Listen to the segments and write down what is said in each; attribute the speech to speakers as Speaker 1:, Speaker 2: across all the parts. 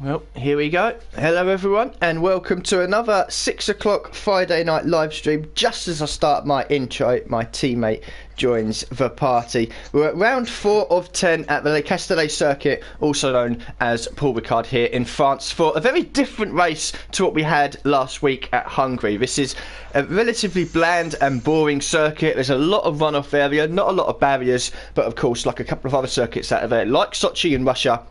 Speaker 1: Well, here we go. Hello everyone and welcome to another 6 o'clock Friday night live stream. Just as I start my intro, my teammate joins the party. We're at round 4 of 10 at the Le Castellet circuit, also known as Paul Ricard here in France, for a very different race to what we had last week at Hungary. This is a relatively bland and boring circuit. There's a lot of runoff area, not a lot of barriers, but of course, like a couple of other circuits out of there, like Sochi in Russia,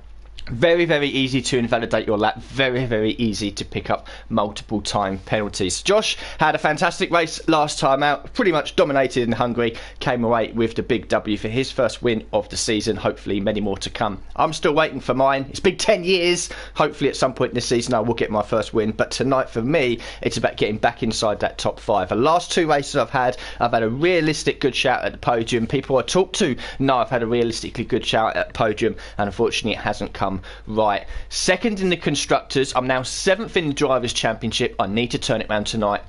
Speaker 1: very, very easy to invalidate your lap. Very, very easy to pick up multiple time penalties. Josh had a fantastic race last time out. Pretty much dominated in Hungary. Came away with the big W for his first win of the season. Hopefully many more to come. I'm still waiting for mine. It's been 10 years. Hopefully at some point this season I will get my first win. But tonight for me, it's about getting back inside that top 5. The last 2 races I've had a realistic good shout at the podium. People I talk to know I've had a realistically good shout at the podium. And unfortunately it hasn't come right. Second in the constructors. I'm now 7th in the drivers championship. I need to turn it around tonight.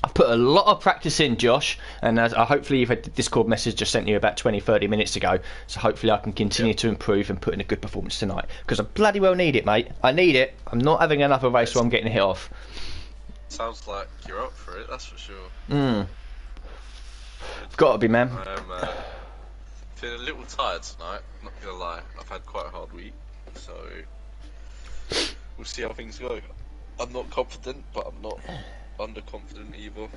Speaker 1: I've put a lot of practice in, Josh, and hopefully you've had the Discord message just sent you about 20-30 minutes ago, so hopefully I can continue to improve and put in a good performance tonight, because I bloody well need it, mate. I need it. I'm not having another race where I'm getting hit off.
Speaker 2: Sounds like you're up for it, that's for sure.
Speaker 1: Got to be, man.
Speaker 2: I'm feeling a little tired tonight, not gonna lie. I've had quite a hard week, so we'll see how things go. I'm not confident, but I'm not underconfident either.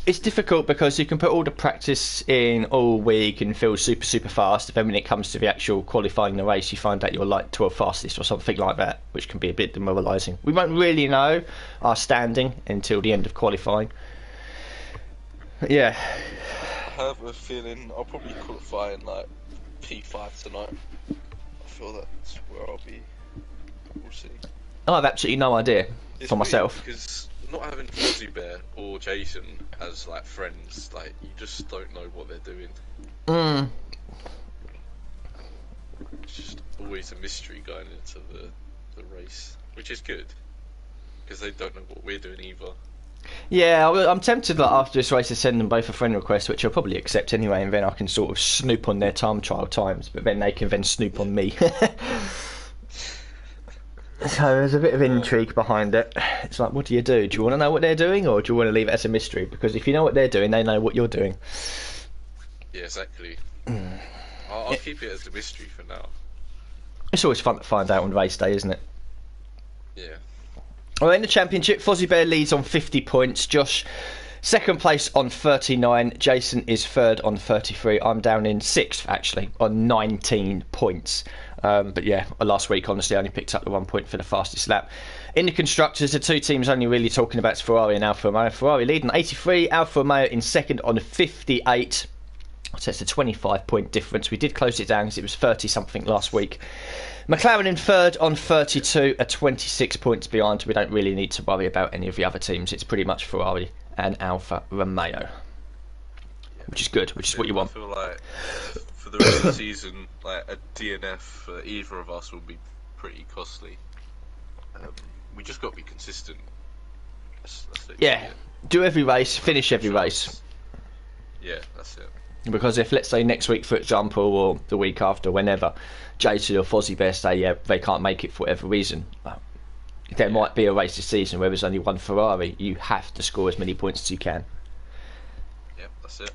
Speaker 1: It's difficult because you can put all the practice in all week and feel super, super fast. But then when it comes to the actual qualifying the race, you find out you're like 12th fastest or something like that, which can be a bit demoralising. We won't really know our standing until the end of qualifying. Yeah.
Speaker 2: I have a feeling I'll probably qualify in like P5 tonight. I feel that's where I'll be. We'll see.
Speaker 1: I have absolutely no idea for myself.
Speaker 2: Because not having Fozzie Bear or Jason as like friends, like you just don't know what they're doing. It's just always a mystery going into the race, which is good because they don't know what we're doing either. Yeah,
Speaker 1: I'm tempted like, after this race to send them both a friend request, which I'll probably accept anyway, and then I can sort of snoop on their time trial times, but then they can then snoop on me. So there's a bit of intrigue behind it. It's like, what do you do? Do you want to know what they're doing, or do you want to leave it as a mystery? Because if you know what they're doing, they know what you're doing.
Speaker 2: Yeah, exactly. I'll keep it as a mystery for now.
Speaker 1: It's always fun to find out on race day, isn't it?
Speaker 2: Yeah.
Speaker 1: Well, in the championship, Fozzie Bear leads on 50 points. Josh, second place on 39. Jason is third on 33. I'm down in 6th, actually, on 19 points. But yeah, last week, honestly, I only picked up the 1 point for the fastest lap. In the constructors, the 2 teams only really talking about Ferrari and Alfa Romeo. Ferrari leading 83, Alfa Romeo in second on 58. So it's a 25-point difference. We did close it down because it was 30-something last week. McLaren in third on 32, are 26 points behind. We don't really need to worry about any of the other teams. It's pretty much Ferrari and Alfa Romeo, which is good, which is what you want.
Speaker 2: I feel like for the rest of the season, like a DNF for either of us will be pretty costly. We just got to be consistent. That's it.
Speaker 1: Yeah, do every race, finish every race.
Speaker 2: Yeah, that's it.
Speaker 1: Because if, let's say, next week, for example, or the week after, whenever, Jason or Fozzie Bear say, yeah, they can't make it for whatever reason, there might be a race this season where there's only one Ferrari. You have to score as many points as you can.
Speaker 2: Yep, that's it.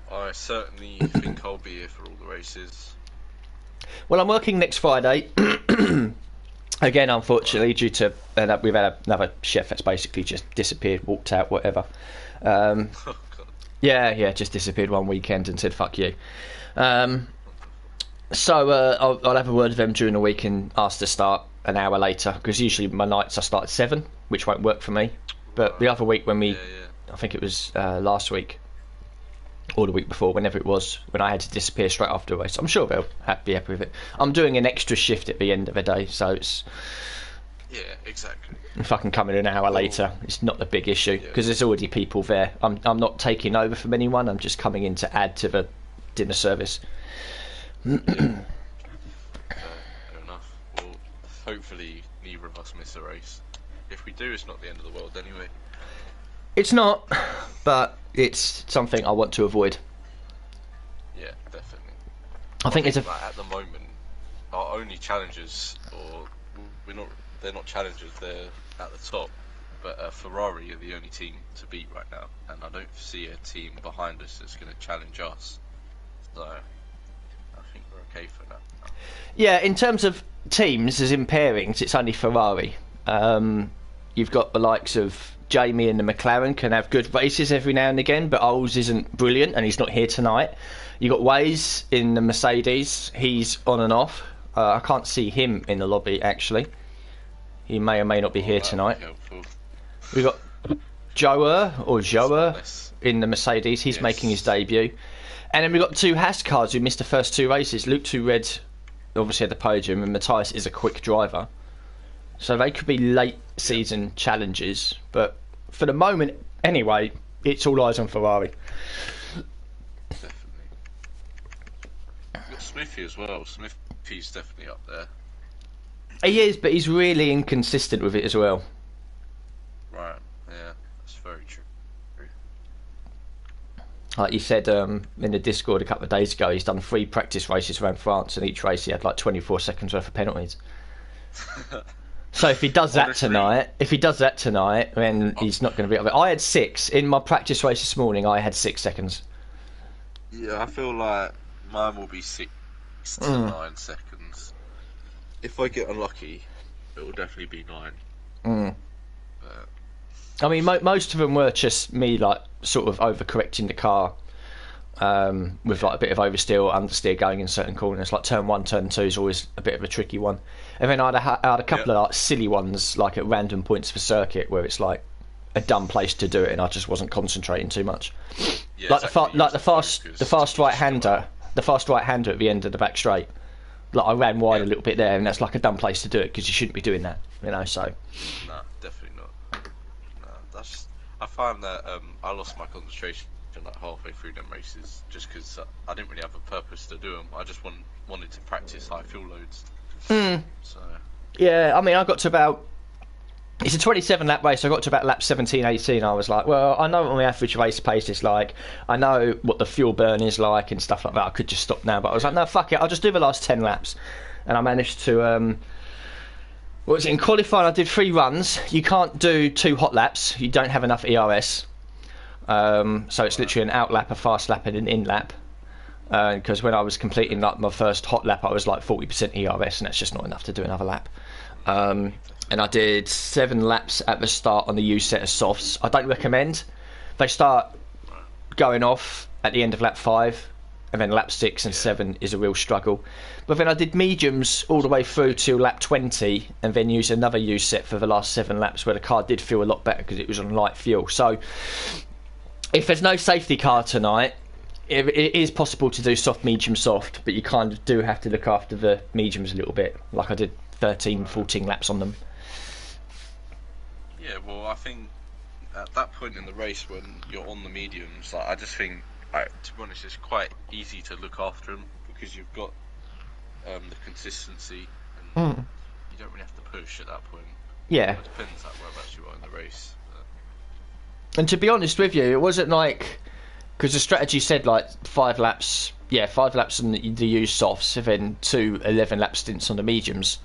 Speaker 2: I certainly think I'll be here for all the races.
Speaker 1: Well, I'm working next Friday. Again, unfortunately, due to we've had another chef that's basically just disappeared, walked out, whatever. Yeah, just disappeared one weekend and said fuck you. So I'll have a word with them during the week and ask to start an hour later, because usually my nights I start at 7, which won't work for me. But the other week when we, I think it was last week or the week before, whenever it was, when I had to disappear straight after a race, I'm sure they'll be happy with it. I'm doing an extra shift at the end of the day, so it's...
Speaker 2: Yeah, exactly.
Speaker 1: If I can come in an hour later, it's not a big issue, because there's already people there. I'm not taking over from anyone, I'm just coming in to add to the dinner service.
Speaker 2: Fair enough. Well, hopefully neither of us miss a race. If we do, it's not the end of the world anyway.
Speaker 1: It's not, but it's something I want to avoid.
Speaker 2: Yeah, definitely.
Speaker 1: I think it's
Speaker 2: like, at the moment, our only challenges, or they're not challengers. They're at the top. But Ferrari are the only team to beat right now, and I don't see a team behind us that's going to challenge us. So I think we're okay for now.
Speaker 1: Yeah, in terms of teams, as in pairings, it's only Ferrari. You've got the likes of Jamie and the McLaren can have good races every now and again, but Oles isn't brilliant, and he's not here tonight. You've got Waze in the Mercedes. He's on and off. I can't see him in the lobby, actually. He may or may not be here tonight. We've got Joa in the Mercedes. He's making his debut. And then we've got two Haas cars who missed the first two races. Luke Red obviously had the podium, and Matthias is a quick driver. So they could be late season challenges. But for the moment, anyway, it's all eyes on Ferrari.
Speaker 2: Definitely. We've got Smithy as well. Smithy's definitely up there.
Speaker 1: He is, but he's really inconsistent with it as well.
Speaker 2: Right, yeah, that's very true.
Speaker 1: Like you said in the Discord a couple of days ago, he's done 3 practice races around France, and each race he had like 24 seconds worth of penalties. So if he does that tonight, then he's not going to be up there. I had 6 in my practice race this morning. I had 6 seconds.
Speaker 2: Yeah, I feel like mine will be 6 to 9 seconds. If I get unlucky, it will definitely be 9.
Speaker 1: I mean, most of them were just me, like, sort of overcorrecting the car with, like, a bit of oversteer or understeer going in certain corners. Like, turn 1, turn 2 is always a bit of a tricky one. And then I had a couple of, like, silly ones, like, at random points for circuit where it's, like, a dumb place to do it and I just wasn't concentrating too much.
Speaker 2: Yeah,
Speaker 1: like, the fast right-hander at the end of the back straight. Like, I ran wide a little bit there, and that's, like, a dumb place to do it because you shouldn't be doing that, you know, so...
Speaker 2: No, definitely not. I find that I lost my concentration like halfway through them races just because I didn't really have a purpose to do them. I just wanted to practice high fuel loads. So
Speaker 1: yeah, I mean, I got to about... It's a 27-lap race. I got to about lap 17, 18. I was like, well, I know what my average race pace is like. I know what the fuel burn is like and stuff like that. I could just stop now. But I was like, no, fuck it. I'll just do the last 10 laps. And I managed to... What was it? In qualifying, I did 3 runs. You can't do 2 hot laps. You don't have enough ERS. So it's literally an out lap, a fast lap, and an in lap. Because when I was completing like my first hot lap, I was like 40% ERS, and that's just not enough to do another lap. And I did 7 laps at the start on the U set of softs. I don't recommend. They start going off at the end of lap 5. And then lap 6 and 7 is a real struggle. But then I did mediums all the way through to lap 20 and then used another use set for the last 7 laps where the car did feel a lot better because it was on light fuel. So if there's no safety car tonight, it is possible to do soft, medium, soft, but you kind of do have to look after the mediums a little bit. Like I did 13, 14 laps on them.
Speaker 2: Yeah, well, I think at that point in the race when you're on the mediums, like, I just think... to be honest, it's quite easy to look after them because you've got the consistency and you don't really have to push at that point.
Speaker 1: Yeah.
Speaker 2: It depends like whereabouts you are in the race.
Speaker 1: And to be honest with you, it wasn't like... Because the strategy said like 5 laps... Yeah, 5 laps on the used softs and then 2 11-lap stints on the mediums.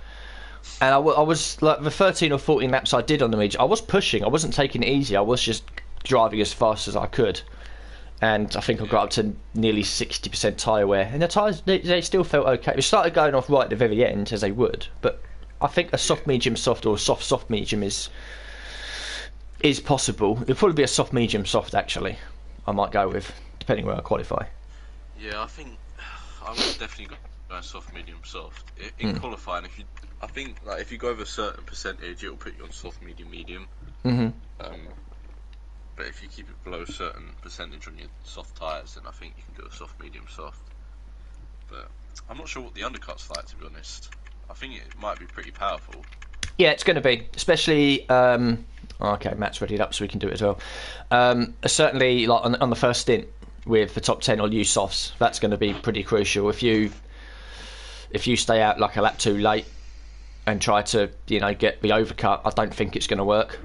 Speaker 1: And I was like, the 13 or 14 laps I did on the mediums, I was pushing. I wasn't taking it easy. I was just driving as fast as I could. And I think I got up to nearly 60% tyre wear. And the tyres, they still felt okay. They started going off right at the very end, as they would. But I think a soft, medium, soft, or soft, soft, medium is possible. It'll probably be a soft, medium, soft, actually. I might go with, depending where I qualify.
Speaker 2: Yeah, I think I would definitely go soft, medium, soft. In qualifying, I think like if you go over a certain percentage, it'll put you on soft, medium, medium. But if you keep it below a certain percentage on your soft tyres, then I think you can do a soft, medium, soft. But I'm not sure what the undercut's like, to be honest. I think it might be pretty powerful.
Speaker 1: Yeah, it's going to be. Especially... okay, Matt's readied up so we can do it as well. Certainly, like on the first stint with the top 10 or used softs, that's going to be pretty crucial. If you stay out like a lap too late and try to, get the overcut, I don't think it's going to work.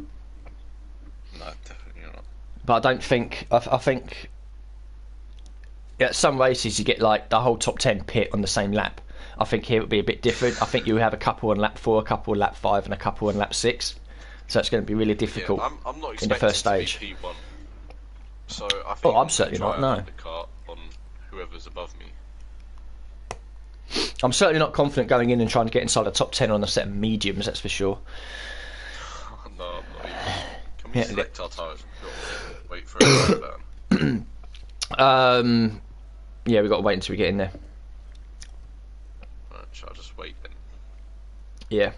Speaker 2: No, definitely not.
Speaker 1: But I don't think... I think... At some races you get like the whole top 10 pit on the same lap. I think here it would be a bit different. I think you have a couple on lap 4, a couple on lap 5, and a couple on lap 6. So it's going to be really difficult
Speaker 2: I'm not
Speaker 1: in the first stage.
Speaker 2: To be P1. So I think
Speaker 1: I'm certainly not. No,
Speaker 2: undercut on whoever's above me.
Speaker 1: I'm certainly not confident going in and trying to get inside the top 10 on a set of mediums. That's for sure.
Speaker 2: No, I'm not even. Can we select our tyres? Wait for it to down.
Speaker 1: Yeah, we've got to wait until we get in there.
Speaker 2: Right, shall I just wait then?
Speaker 1: Yeah,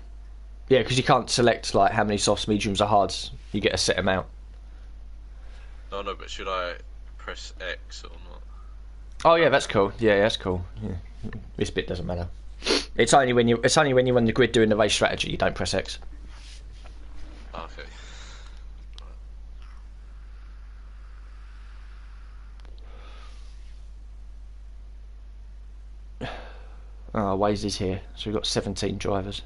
Speaker 1: because you can't select like how many softs, mediums, or hards. You get a set amount.
Speaker 2: No, but should I press X or not?
Speaker 1: Oh yeah, that's cool. Yeah, that's cool. Yeah. This bit doesn't matter. It's only when you're on the grid doing the race strategy you don't press X.
Speaker 2: Okay.
Speaker 1: Oh, Waze is here, so we've got 17 drivers.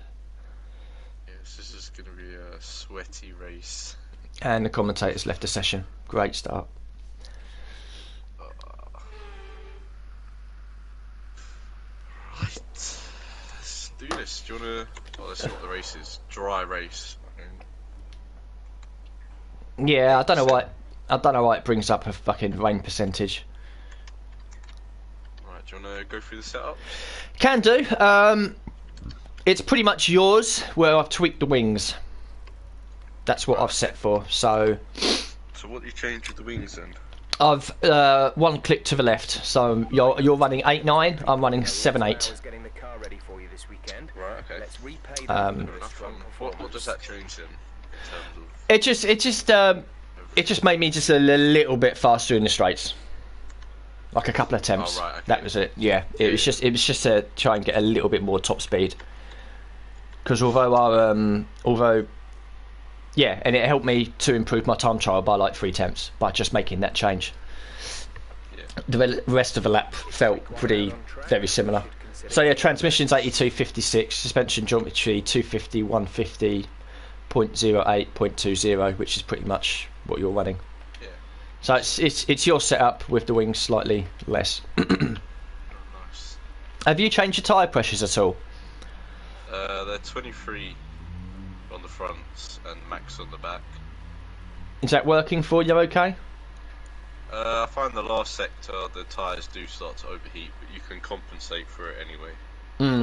Speaker 2: Yes, this is going to be a sweaty race.
Speaker 1: And the commentators left the session. Great start.
Speaker 2: Right. Let's do this. Do you want to... Oh, let's see what the race is. Dry race.
Speaker 1: Yeah, I don't know why it brings up a fucking rain percentage.
Speaker 2: Right, do you want to go through the setup?
Speaker 1: Can do. It's pretty much yours where I've tweaked the wings. That's what I've set for. So
Speaker 2: what do you change with the wings then?
Speaker 1: I've one click to the left. So you're running 8.9. I'm running 7.8.
Speaker 2: Right. Okay. What does that change then?
Speaker 1: It just made me just a little bit faster in the straights. Like a couple of attempts.
Speaker 2: Oh, right, okay.
Speaker 1: That was it. Yeah, it was just to try and get a little bit more top speed. Because and it helped me to improve my time trial by like 3 attempts by just making that change.
Speaker 2: Yeah.
Speaker 1: The rest of the lap felt very similar. So yeah, transmission's 82.56, suspension geometry 250, 150, 0.08, 0.20, which is pretty much what you're running.
Speaker 2: Yeah.
Speaker 1: So it's your setup with the wings slightly less.
Speaker 2: Nice.
Speaker 1: Have you changed your tyre pressures at all?
Speaker 2: They're 23 on the fronts and max on the back.
Speaker 1: Is that working for you okay?
Speaker 2: I find the last sector the tyres do start to overheat, but you can compensate for it anyway.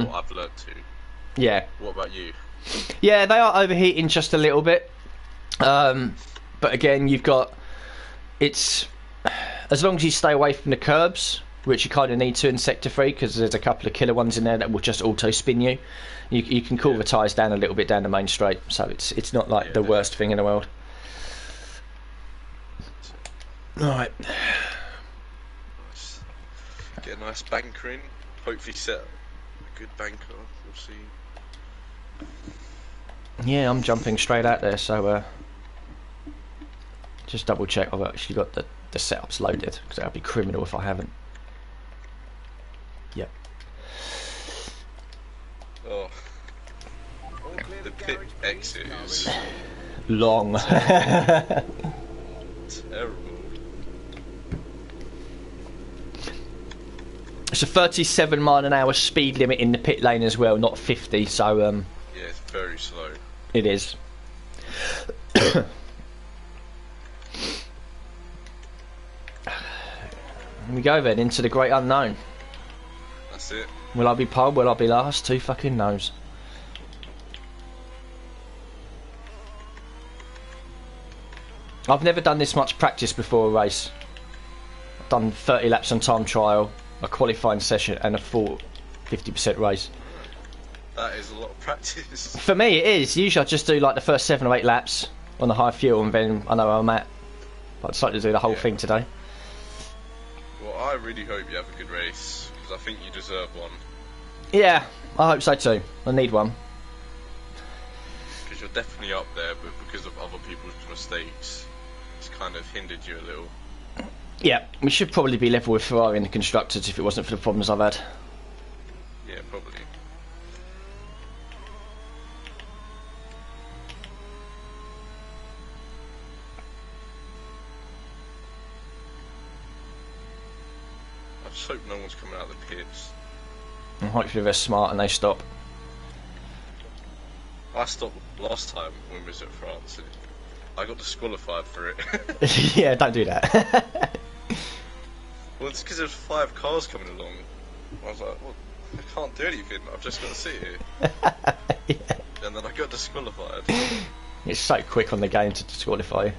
Speaker 2: What I've learnt to.
Speaker 1: Yeah.
Speaker 2: What about you?
Speaker 1: Yeah, they are overheating just a little bit. But again, it's as long as you stay away from the curbs, which you kind of need to in sector 3 because there's a couple of killer ones in there that will just auto spin you. You can cool the tyres down a little bit down the main straight, so it's not like the worst thing in the world. Alright.
Speaker 2: Nice. Get a nice banker in. Hopefully set a good banker. We'll see.
Speaker 1: Yeah, I'm jumping straight out there, so just double check I've actually got the setups loaded, because that would be criminal if I haven't. Yep.
Speaker 2: Oh. The pit exit is
Speaker 1: long.
Speaker 2: terrible.
Speaker 1: It's a 37-mile-an-hour speed limit in the pit lane as well, not 50, so
Speaker 2: yeah, it's very slow.
Speaker 1: It is. Here we go then, into the great unknown.
Speaker 2: That's it.
Speaker 1: Will I be pole? Will I be last? Who fucking knows? I've never done this much practice before a race. I've done 30 laps on time trial, a qualifying session and a full 50% race.
Speaker 2: That is a lot of practice.
Speaker 1: For me it is. Usually I just do like the first 7 or 8 laps on the high fuel and then I know where I'm at. But I decided to do the whole thing today.
Speaker 2: Well, I really hope you have a good race, because I think you deserve one.
Speaker 1: Yeah, I hope so too. I need one.
Speaker 2: Because you're definitely up there, but because of other people's mistakes, it's kind of hindered you a little.
Speaker 1: Yeah, we should probably be level with Ferrari and the constructors if it wasn't for the problems I've had.
Speaker 2: Yeah, probably. I just hope no one's coming out of the pits.
Speaker 1: And hopefully they're smart and they stop.
Speaker 2: I stopped last time when we was at France. And I got disqualified for it.
Speaker 1: Yeah, don't do that.
Speaker 2: Well, it's because there was 5 cars coming along. I was like, well, I can't do anything. I've just got to sit here.
Speaker 1: Yeah.
Speaker 2: And then I got disqualified.
Speaker 1: It's so quick on the game to disqualify you.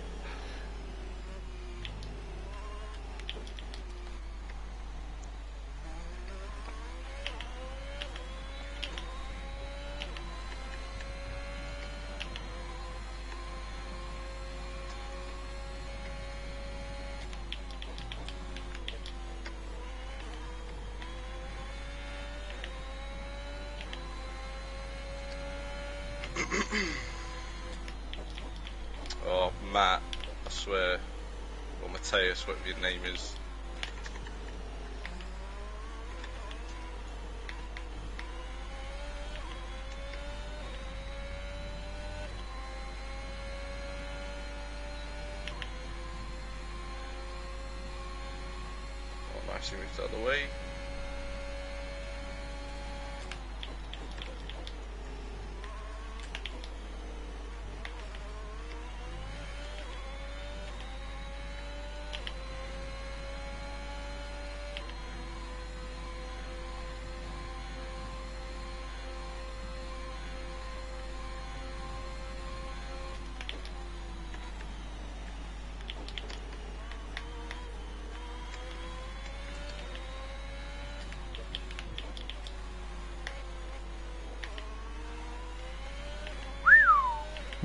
Speaker 2: Oh, Matt, I swear. Or Mateus, whatever your name is. Oh, nice, he moved out of the way.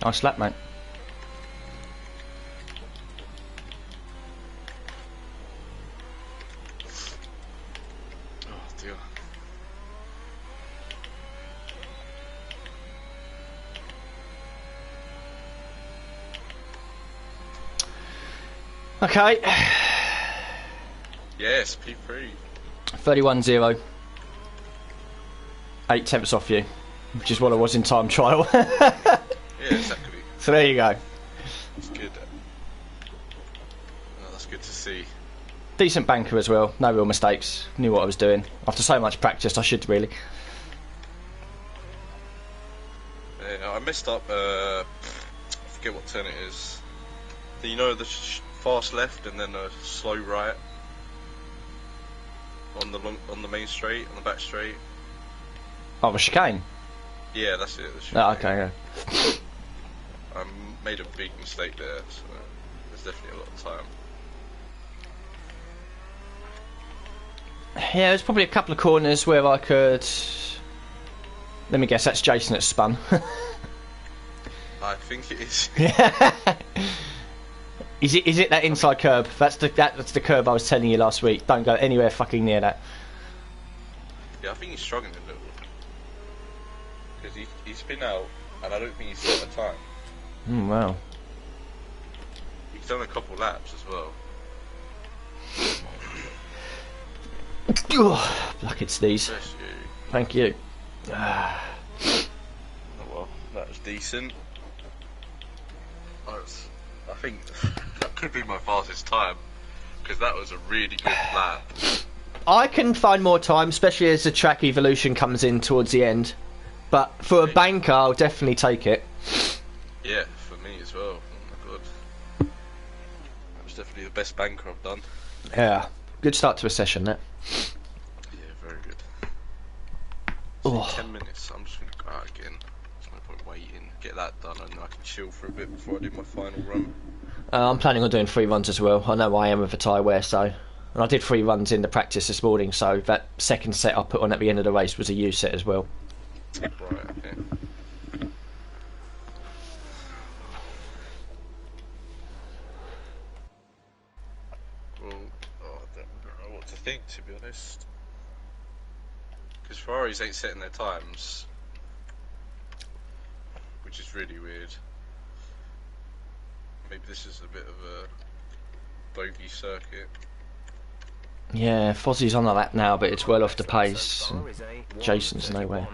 Speaker 1: Nice lap, mate.
Speaker 2: Oh, dear.
Speaker 1: Okay.
Speaker 2: Yes, P3.
Speaker 1: 31-0. 8 tenths off you, which is what I was in time trial.
Speaker 2: Yeah, exactly.
Speaker 1: So there you go.
Speaker 2: That's good. Oh, that's good to see.
Speaker 1: Decent banker as well. No real mistakes. Knew what I was doing. After so much practice, I should really.
Speaker 2: Yeah, I messed up. I forget what turn it is. You know the fast left and then a slow right on the main straight, on the back straight.
Speaker 1: Oh, the chicane.
Speaker 2: Yeah, that's it.
Speaker 1: Oh, okay, yeah.
Speaker 2: I made a big mistake there, so there's definitely a lot of time.
Speaker 1: Yeah, there's probably a couple of corners where I could. Let me guess, that's Jason that spun.
Speaker 2: I think it is.
Speaker 1: Is it that inside curb? That's the curb I was telling you last week. Don't go anywhere fucking near that.
Speaker 2: Yeah, I think he's struggling a little. Because he spin out, and I don't think he's set a time.
Speaker 1: Wow.
Speaker 2: He's done a couple laps as well.
Speaker 1: Luck it's these.
Speaker 2: Bless you.
Speaker 1: Thank you.
Speaker 2: Oh well, that was decent. I think that could be my fastest time, because that was a really good lap.
Speaker 1: I can find more time, especially as the track evolution comes in towards the end. But for a banker, I'll definitely take it.
Speaker 2: Yeah, for me as well. Oh my god. That was definitely the best banker I've done.
Speaker 1: Yeah. Good start to a session, that.
Speaker 2: Yeah, very good.
Speaker 1: Oh.
Speaker 2: So 10 minutes, I'm just going to go out again. There's no point waiting. Get that done and then I can chill for a bit before I do my final run.
Speaker 1: I'm planning on doing 3 runs as well. I know I am with the tyre wear, so... And I did 3 runs in the practice this morning, so that second set I put on at the end of the race was a U set as well.
Speaker 2: Right, okay. Well, I don't know what to think, to be honest. Because Ferraris ain't setting their times, which is really weird. Maybe this is a bit of a bogey circuit.
Speaker 1: Yeah, Fozzie's on the lap now, but it's well off the pace. And Jason's nowhere.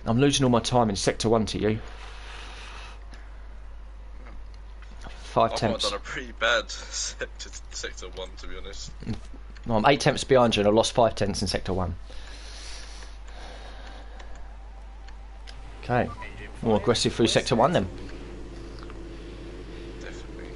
Speaker 1: I'm losing all my time in sector 1 to you. 5
Speaker 2: I
Speaker 1: temps.
Speaker 2: might have done a pretty bad sector 1, to be honest.
Speaker 1: No, I'm 8 temps behind you and I lost 5 tenths in sector 1. Okay, more aggressive through sector 1 then.
Speaker 2: Definitely.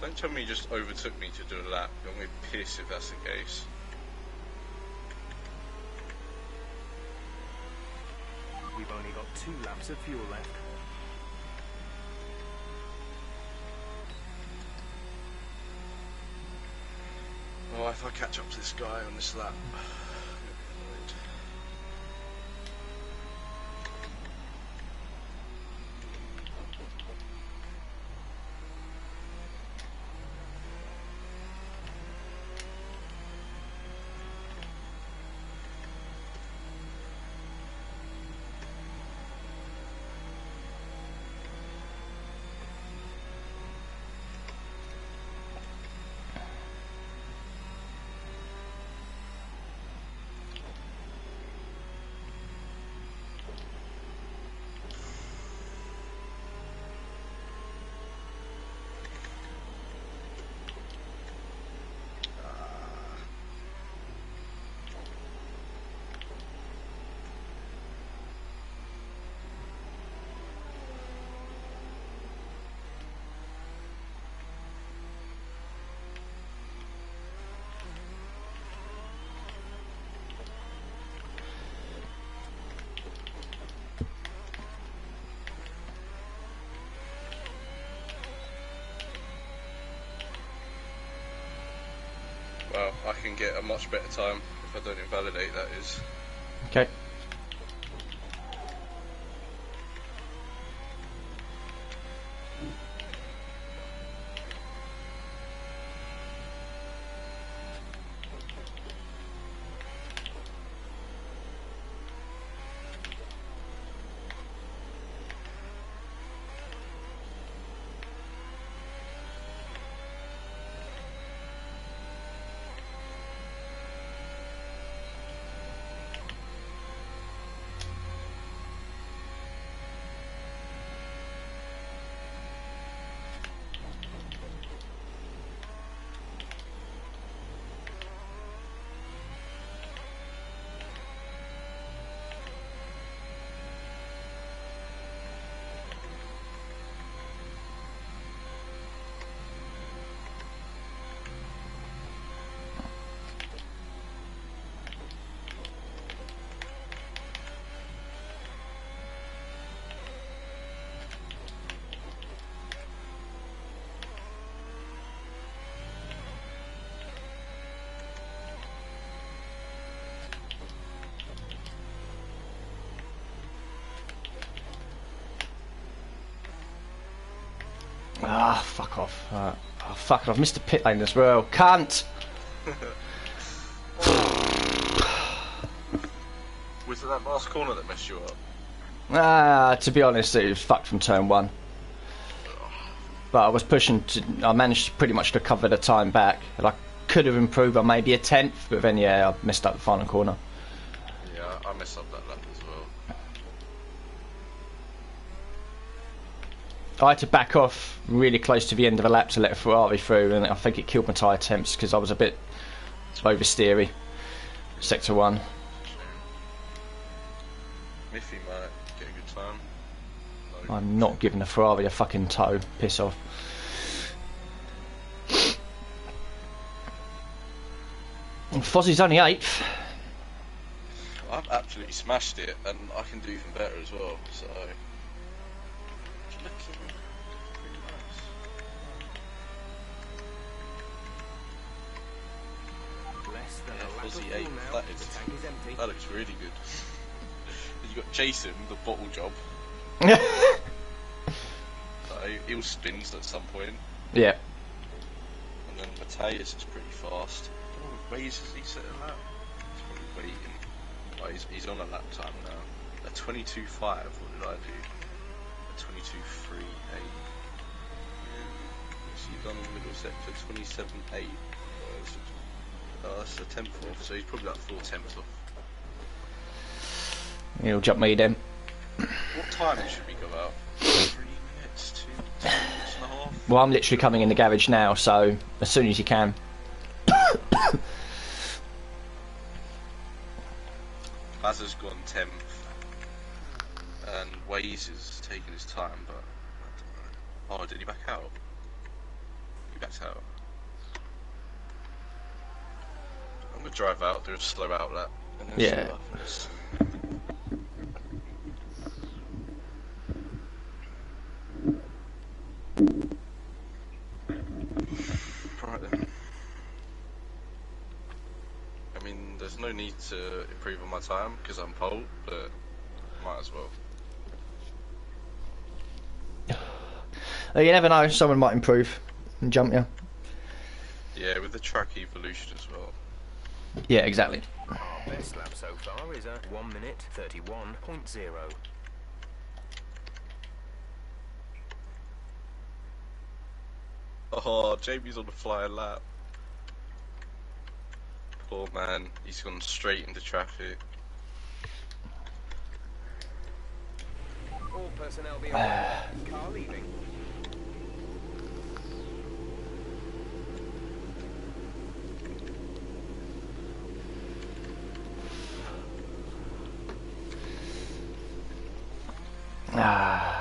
Speaker 2: Don't tell me you just overtook me to do a lap. You're going to be pissed if that's the case.
Speaker 3: We've only got 2 laps of fuel left.
Speaker 2: Oh, if I catch up to this guy on this lap. Well, I can get a much better time if I don't invalidate, that is.
Speaker 1: Okay. Ah, fuck off. Oh, fuck it, I've missed the pit lane as well. Cunt!
Speaker 2: Was it that last corner that messed you up?
Speaker 1: Ah, to be honest, it was fucked from turn 1. But I was pushing to... I managed pretty much to cover the time back. And I could have improved by maybe a tenth, but then, yeah, I messed up the final corner.
Speaker 2: Yeah, I messed up that lap as well.
Speaker 1: I had to back off really close to the end of the lap to let a Ferrari through, and I think it killed my tyre temps because I was a bit oversteery. Sector 1.
Speaker 2: Miffy might get a good time. No.
Speaker 1: I'm not giving a Ferrari a fucking toe. Piss off. And Fozzie's only 8th.
Speaker 2: I've absolutely smashed it, and I can do even better as well, so...
Speaker 3: And a lap of
Speaker 2: Fuzzy
Speaker 3: fuel
Speaker 2: 8.
Speaker 3: now.
Speaker 2: That
Speaker 3: The
Speaker 2: is.
Speaker 3: tank is empty.
Speaker 2: That looks really good. You got Jason, the bottle job. So he'll spins at some point.
Speaker 1: Yeah.
Speaker 2: And then Mateus is pretty fast. What ways is he setting that? He's probably waiting. Oh, he's on a lap time now. A 22.5, what did I do? A 22.3.8. So you've done the middle sector 27.8. That's a tenth off, so he's probably like 4 tenths off.
Speaker 1: He'll jump me then.
Speaker 2: What time should we go out? 3 minutes, 2 minutes and a half?
Speaker 1: Well, I'm literally coming in the garage now, so as soon as you can.
Speaker 2: Baz has gone 10th, and Waze is taking his time, but I don't know. Oh, did he back out? He backed out. I'm gonna drive out, do a slow outlet, and then
Speaker 1: Yeah.
Speaker 2: see what happens. Right then. I mean, there's no need to improve on my time because I'm pole, but might as well.
Speaker 1: You never know, someone might improve and jump you.
Speaker 2: Yeah, with the track evolution as well.
Speaker 1: Yeah, exactly.
Speaker 3: Our best lap so far is at 1 minute 31.0.
Speaker 2: Oh, Jamie's on the flying lap. Poor man, he's gone straight into traffic.
Speaker 3: All personnel be aware. Car leaving.
Speaker 1: Ah.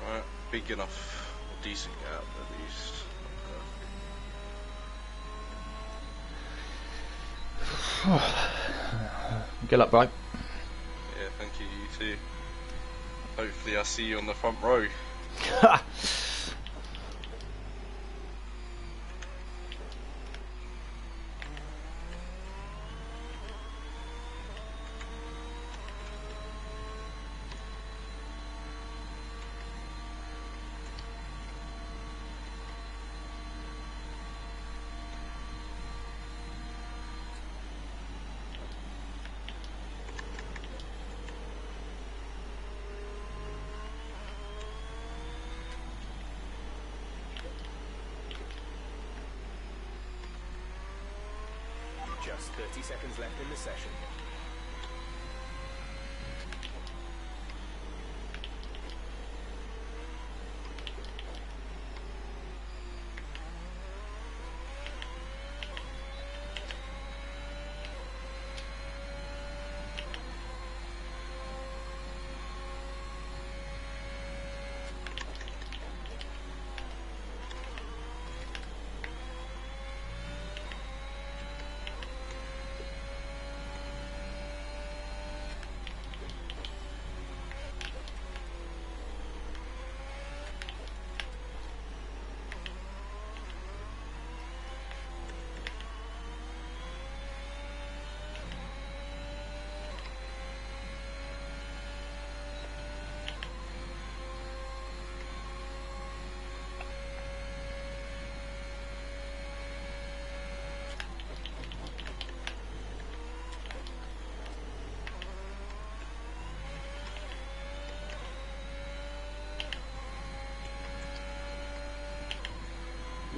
Speaker 2: Right, big enough, decent gap at least.
Speaker 1: Good luck, bro.
Speaker 2: Yeah, thank you, you too. Hopefully I see you on the front row.
Speaker 3: Just 30 seconds left in the session.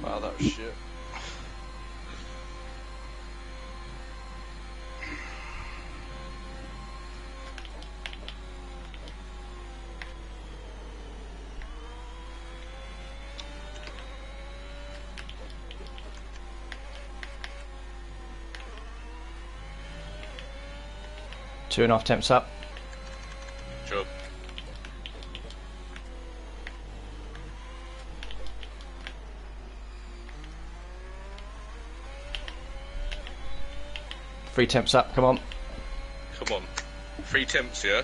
Speaker 2: Wow, that was shit.
Speaker 1: 2.5 temps up.
Speaker 2: Sure.
Speaker 1: Three temps up, come on.
Speaker 2: Come on. 3 temps, yeah?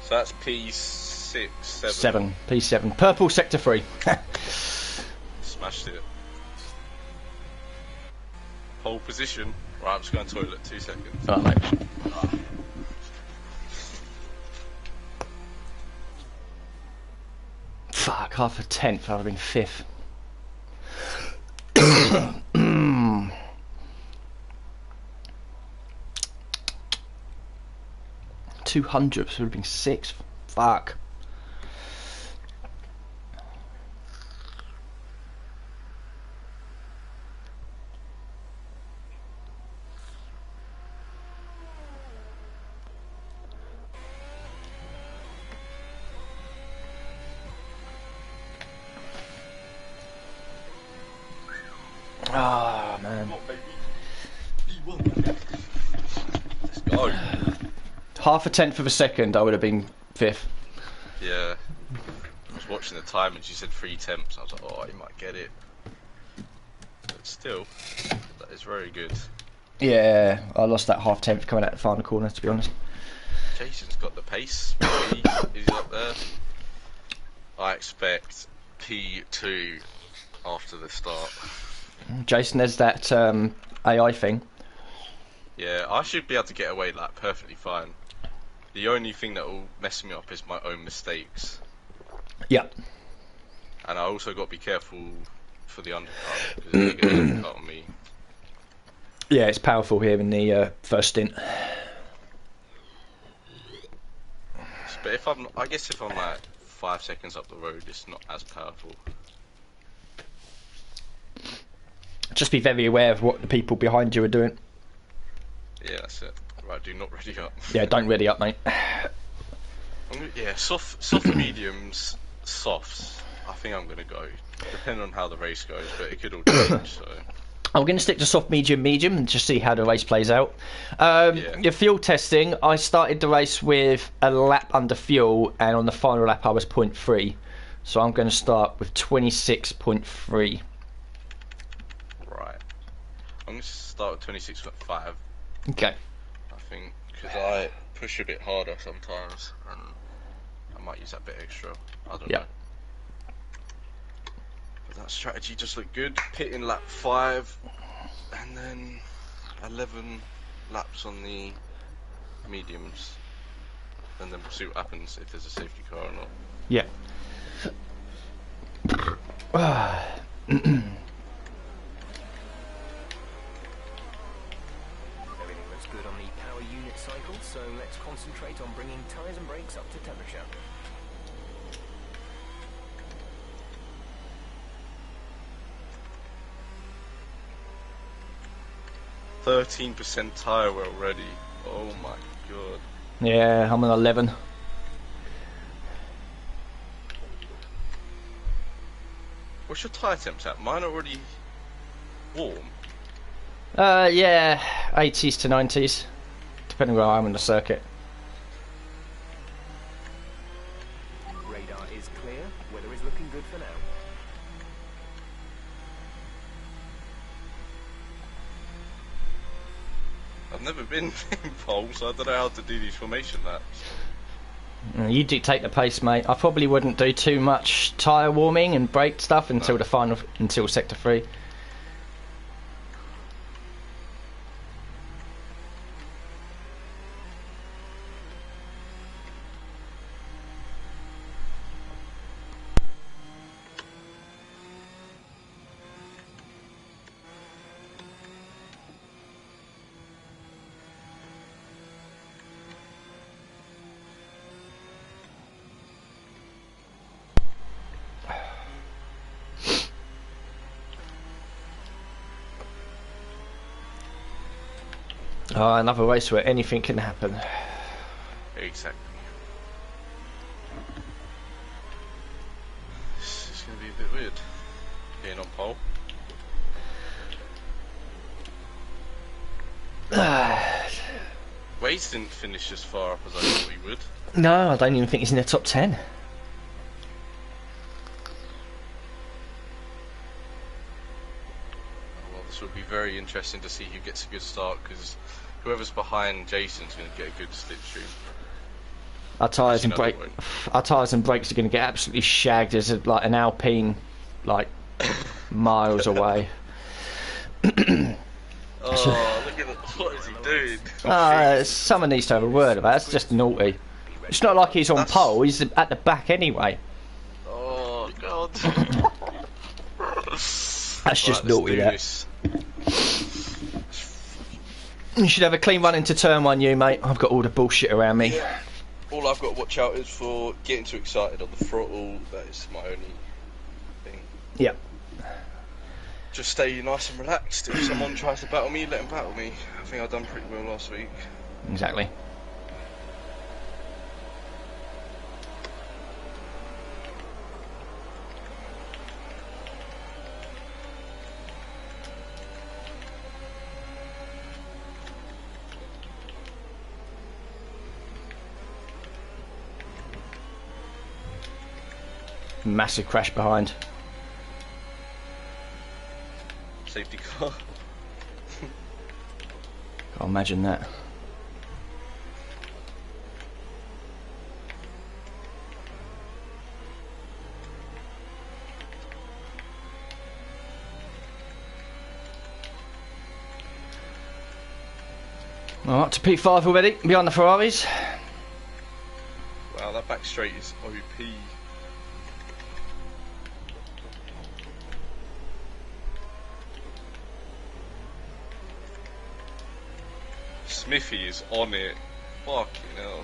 Speaker 2: So that's P6, 7.
Speaker 1: 7, P7. Purple sector 3.
Speaker 2: Smashed it. Pole position. Right, I'm just going to the toilet, 2 seconds.
Speaker 1: Alright, mate. Fuck, half a tenth, I'd have been 5th. 200, so it would have been 6th. Fuck. Ah, man.
Speaker 2: Let's go.
Speaker 1: Half a tenth of a second, I would have been 5th.
Speaker 2: Yeah. I was watching the time and she said 3 temps. I was like, oh, you might get it. But still, that is very good.
Speaker 1: Yeah, I lost that half tenth coming out the final corner, to be honest.
Speaker 2: Jason's got the pace. Maybe he's up there. I expect P2 after the start.
Speaker 1: Jason, there's that AI thing.
Speaker 2: Yeah, I should be able to get away like perfectly fine. The only thing that will mess me up is my own mistakes.
Speaker 1: Yeah.
Speaker 2: And I also got to be careful for the undercut, because they're going to undercut on me.
Speaker 1: Yeah, it's powerful here in the first stint.
Speaker 2: But if I guess if I'm like 5 seconds up the road, it's not as powerful.
Speaker 1: Just be very aware of what the people behind you are doing.
Speaker 2: Yeah, that's it. Right, do not ready up.
Speaker 1: Yeah, don't ready up, mate.
Speaker 2: Yeah, soft mediums, softs. I think I'm gonna go, depending on how the race goes, but it could all change. So
Speaker 1: I'm going to stick to soft, medium, medium, and just see how the race plays out. Your fuel testing, I started the race with a lap under fuel, and on the final lap I was 0.3. So I'm going to start with 26.3.
Speaker 2: right, I'm gonna start with 26.5.
Speaker 1: Okay.
Speaker 2: I think because I push a bit harder sometimes, and I might use that bit extra. I don't know. But that strategy just looked good. Pit in lap 5, and then 11 laps on the mediums, and then we'll see what happens if there's a safety car or not.
Speaker 1: Yeah.
Speaker 3: Everything looks good on the power unit cycle, so let's concentrate on bringing tyres and brakes up to temperature.
Speaker 2: %13 tyre wear already. Oh my god.
Speaker 1: Yeah, I'm on 11.
Speaker 2: What's your tyre temps at? Mine are already warm.
Speaker 1: Yeah, 80s to 90s, depending where I am on the circuit.
Speaker 3: Radar is clear. Weather is looking good for now.
Speaker 2: I've never been in pole, so I don't know how to do these formation laps.
Speaker 1: You dictate the pace, mate. I probably wouldn't do too much tyre warming and brake stuff until the final, until sector 3. Oh, another race where anything can happen.
Speaker 2: Exactly. It's going to be a bit weird being on pole. Race didn't finish as far up as I thought he would.
Speaker 1: No, I don't even think he's in the top 10.
Speaker 2: Well, this will be very interesting to see who gets a good start, because whoever's behind Jason's going to get a good slipstream.
Speaker 1: Our tyres and brakes are going to get absolutely shagged as like an Alpine, like miles away.
Speaker 2: Oh, look at it. What is he doing?
Speaker 1: Someone needs to have a word about it. That's just naughty. It's not like he's on pole, he's at the back anyway.
Speaker 2: Oh, God.
Speaker 1: That's just naughty, that. You should have a clean run into turn 1, you, mate. I've got all the bullshit around me.
Speaker 2: Yeah. All I've got to watch out is for getting too excited on the throttle. That is my only thing.
Speaker 1: Yep.
Speaker 2: Just stay nice and relaxed. If someone tries to battle me, let them battle me. I think I've done pretty well last week.
Speaker 1: Exactly. Massive crash behind.
Speaker 2: Safety car.
Speaker 1: Can't imagine that. All right, to P5 already, behind the Ferraris.
Speaker 2: Wow, that back straight is OP. Smithy is on it. Fucking hell.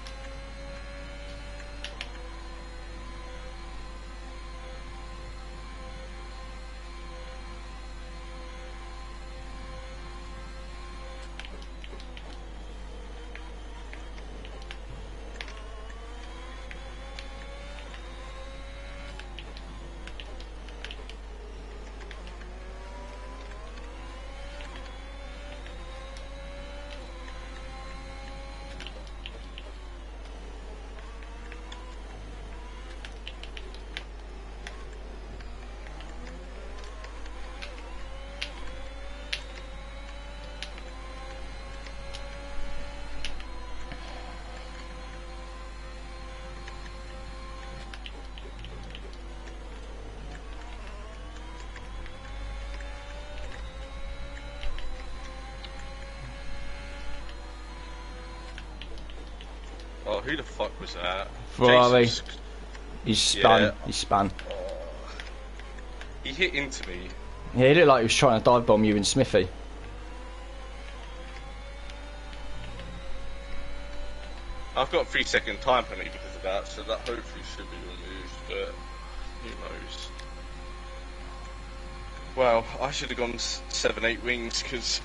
Speaker 2: Oh, who the fuck was that?
Speaker 1: Ferrari.
Speaker 2: Jesus.
Speaker 1: He's spun.
Speaker 2: Yeah.
Speaker 1: He's spun.
Speaker 2: He hit into me.
Speaker 1: Yeah, he looked like he was trying to dive bomb you and Smithy.
Speaker 2: I've got a 3-second time penalty because of that, so that hopefully should be removed, but who knows. Well, I should have gone 7-8 wings because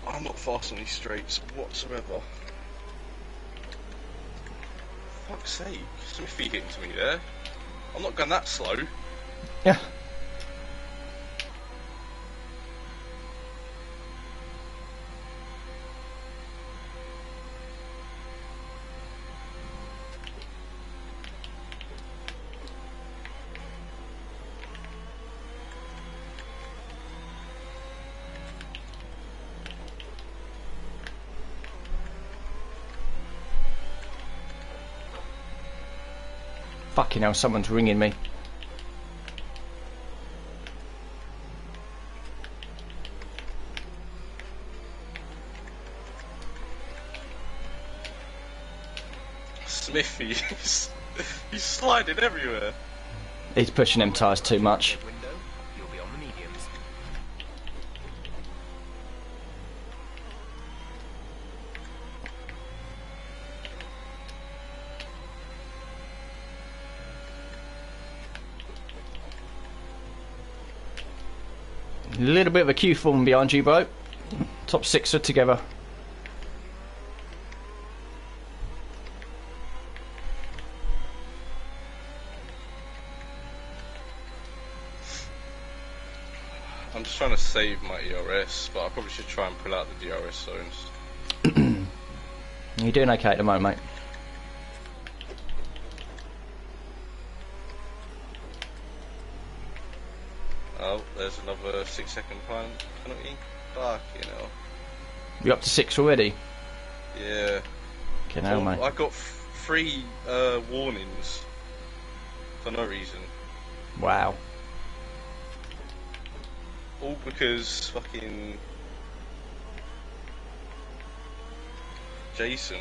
Speaker 2: I'm not fast on these straights whatsoever. Fuck's sake, Smithy hit into me there. I'm not going that slow.
Speaker 1: Yeah. Fucking hell, someone's ringing me.
Speaker 2: Smithy, he's sliding everywhere.
Speaker 1: He's pushing them tyres too much.
Speaker 3: Window, you'll be on the mediums.
Speaker 1: A little bit of a queue form behind you, bro. Top 6 are together.
Speaker 2: I'm just trying to save my ERS, but I probably should try and pull out the DRS zones.
Speaker 1: You're doing okay at the moment, mate.
Speaker 2: Oh, there's another 6-second penalty. Fucking hell.
Speaker 1: You're up to 6 already.
Speaker 2: Yeah.
Speaker 1: Okay, now, mate.
Speaker 2: I got 3 warnings for no reason.
Speaker 1: Wow.
Speaker 2: All because fucking Jason.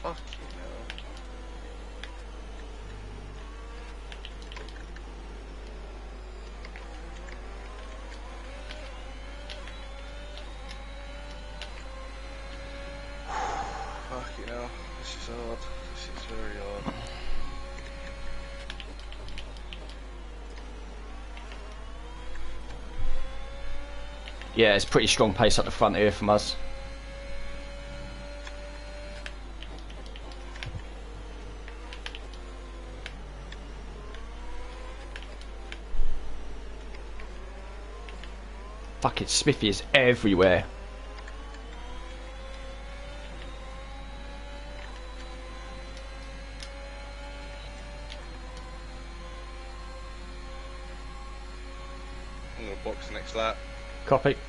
Speaker 2: Fucking hell. Fucking hell. This is hard. This is very hard.
Speaker 1: Yeah, it's pretty strong pace up the front here from us. Fucking Smithy is everywhere.
Speaker 2: I'm gonna box the next lap.
Speaker 1: Copy.
Speaker 2: Fucking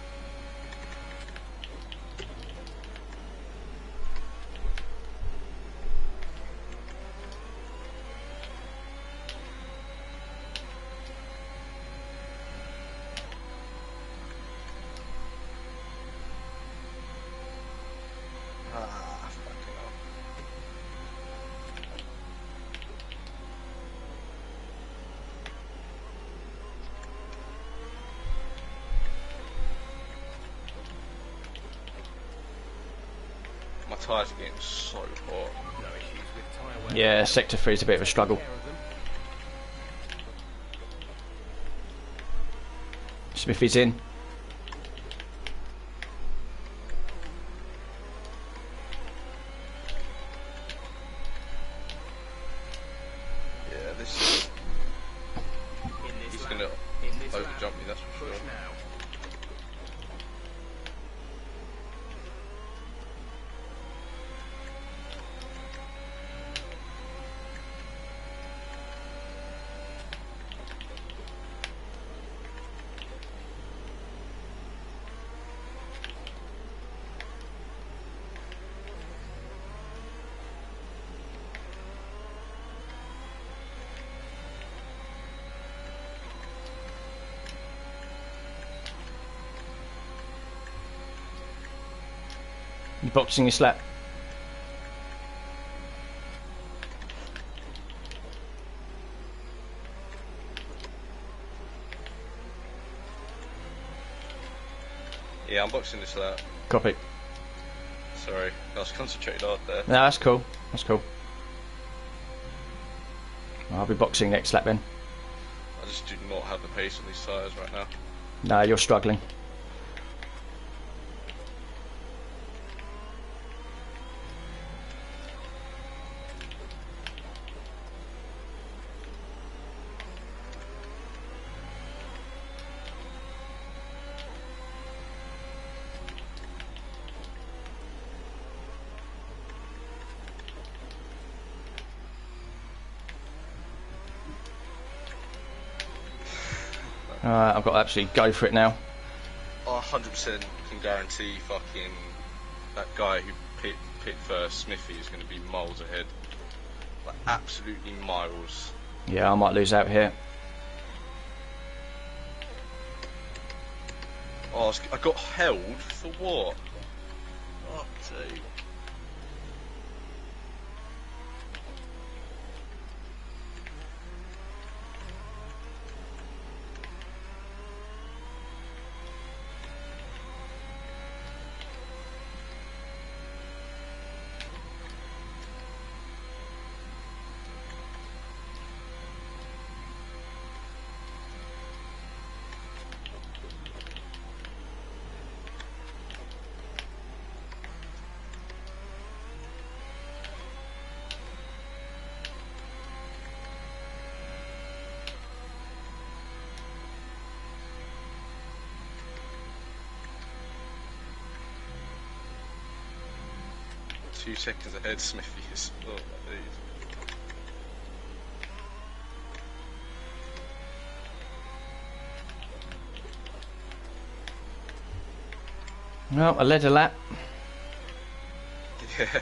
Speaker 2: hell. My tyres are getting so hot.
Speaker 3: No issues with tyre wear.
Speaker 1: Yeah, sector 3 is a bit of a struggle.
Speaker 3: Care of them.
Speaker 1: Smithy's in.
Speaker 2: Yeah, this
Speaker 3: In this
Speaker 2: he's
Speaker 3: lap.
Speaker 2: gonna
Speaker 3: In this lap.
Speaker 2: overjump me, that's for
Speaker 3: Push
Speaker 2: sure.
Speaker 3: now.
Speaker 1: You boxing your slap.
Speaker 2: Yeah, I'm boxing this lap.
Speaker 1: Copy.
Speaker 2: Sorry, I was concentrated hard there.
Speaker 1: No, that's cool. That's cool. I'll be boxing next lap then.
Speaker 2: I just do not have the pace on these tyres right now.
Speaker 1: No, you're struggling. Alright, I've got to absolutely go for it now.
Speaker 2: I 100% can guarantee fucking that guy who pit first, Smithy, is going to be miles ahead. Like, absolutely miles.
Speaker 1: Yeah, I might lose out here.
Speaker 2: Oh, I got held for what? Fuck's sake. 2 seconds ahead, Smithy is. Oh, my days.
Speaker 1: Well, I led a lap.
Speaker 2: Yeah.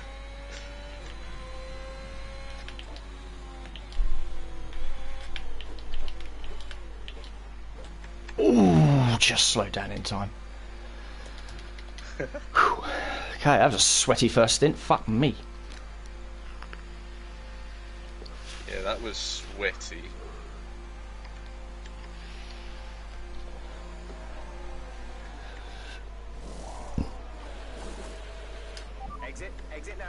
Speaker 1: Ooh, just slowed down in time. Whew. Okay, that was a sweaty first stint. Fuck me.
Speaker 2: Yeah, that was sweaty.
Speaker 3: Exit now.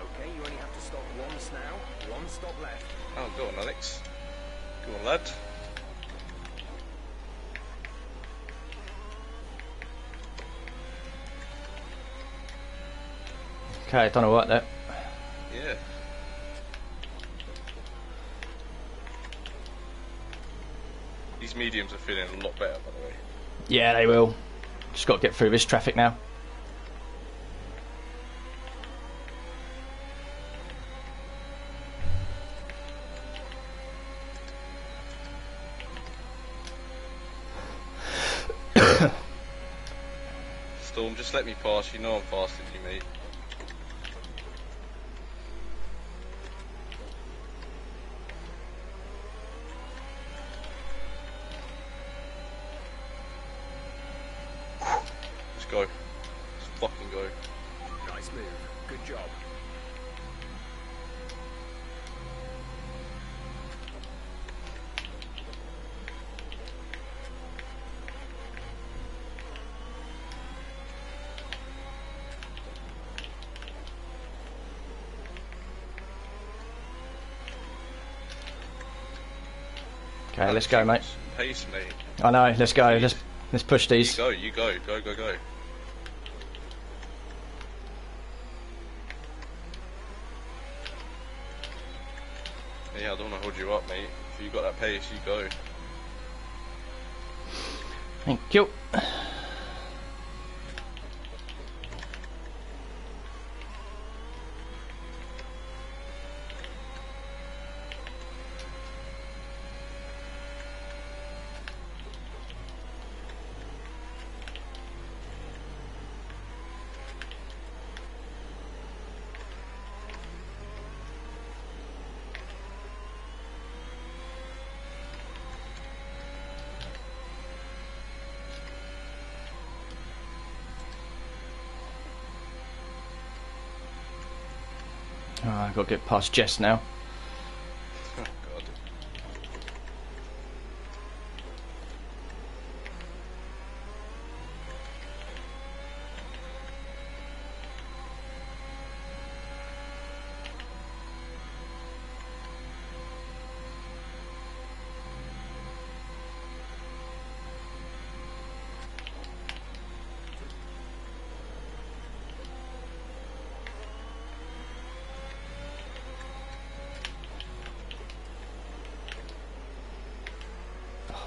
Speaker 3: Okay, you only have to stop once now. One stop left.
Speaker 2: Oh, go on, Alex. Go on, lad.
Speaker 1: Okay, don't know what that.
Speaker 2: Yeah. These mediums are feeling a lot better, by the way.
Speaker 1: Yeah, they will. Just got to get through this traffic now.
Speaker 2: Storm, just let me pass. You know I'm faster than you, mate. Let's go. Let's fucking go.
Speaker 3: Nice move. Good job.
Speaker 1: Okay, let's go, mate.
Speaker 2: Pace, mate.
Speaker 1: I know. Let's go. Let's push these.
Speaker 2: You go. Go. Yeah, I don't want to hold you up, mate. If you got that pace, you go.
Speaker 1: Thank you. Oh, I've got to get past Jess now.
Speaker 2: Oh, God.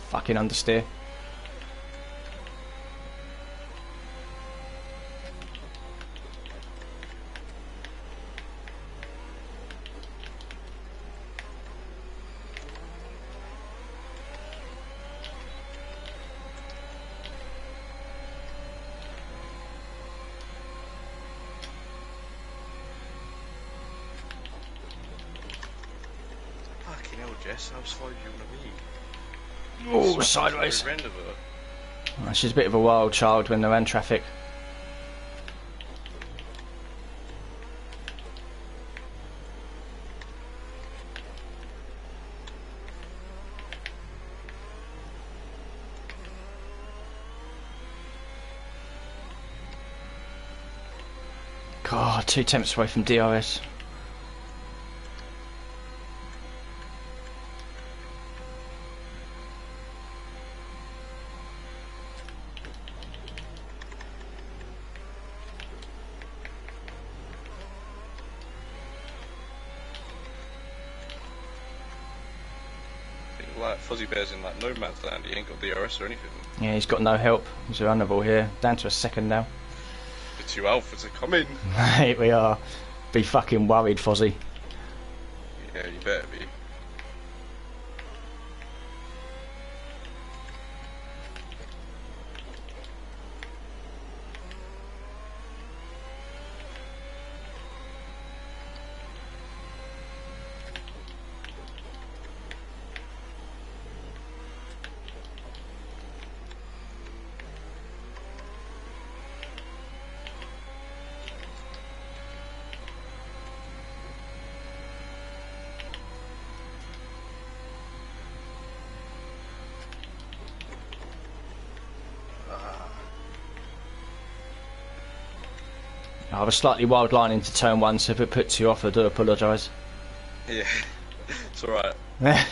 Speaker 1: Fucking understeer.
Speaker 2: Fucking hell, Jess. How slow do you want to be?
Speaker 1: Oh, sideways.
Speaker 2: Every end of her.
Speaker 1: Oh, she's a bit of a wild child when they're in traffic. God, 2 tenths away from DRS.
Speaker 2: like Fuzzy Bear's in like no man's land. He ain't got DRS or anything.
Speaker 1: Yeah, he's got no help. He's vulnerable here. Down to a second now.
Speaker 2: The two alphas are coming.
Speaker 1: Here we are. Be fucking worried, Fozzie.
Speaker 2: Yeah, you better be.
Speaker 1: I have a slightly wild line into turn 1, so if it puts you off, I do apologise.
Speaker 2: Yeah, it's alright. Oh,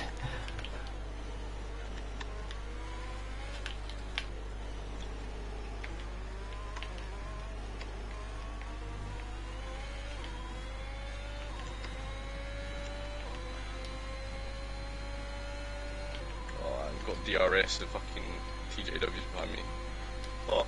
Speaker 2: I've got DRS and fucking TJW's behind me. Fuck.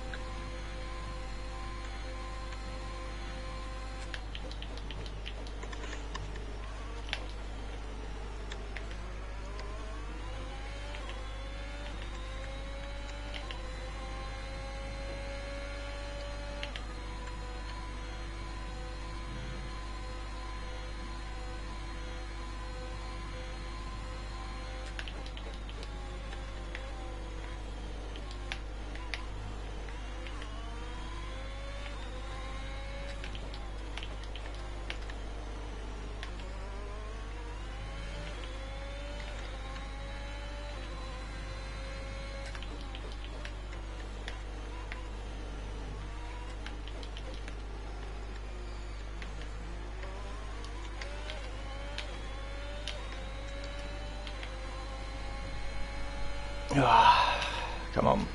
Speaker 1: Come on.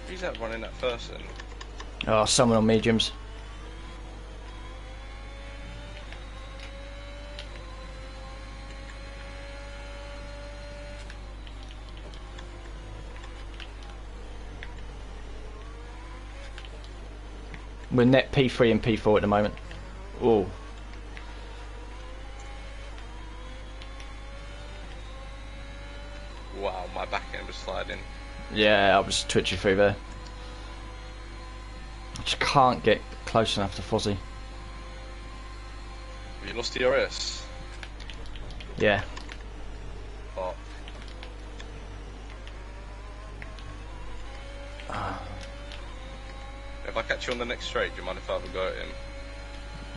Speaker 2: Who's that running that first then?
Speaker 1: Oh, someone on mediums. We're net P3 and P4 at the moment. Oh.
Speaker 2: Wow, my back end was sliding.
Speaker 1: Yeah, I was twitching through there. I just can't get close enough to Fozzie.
Speaker 2: Have you lost DRS?
Speaker 1: Yeah.
Speaker 2: Oh. If I catch you on the next straight, do you mind if I have a go at him?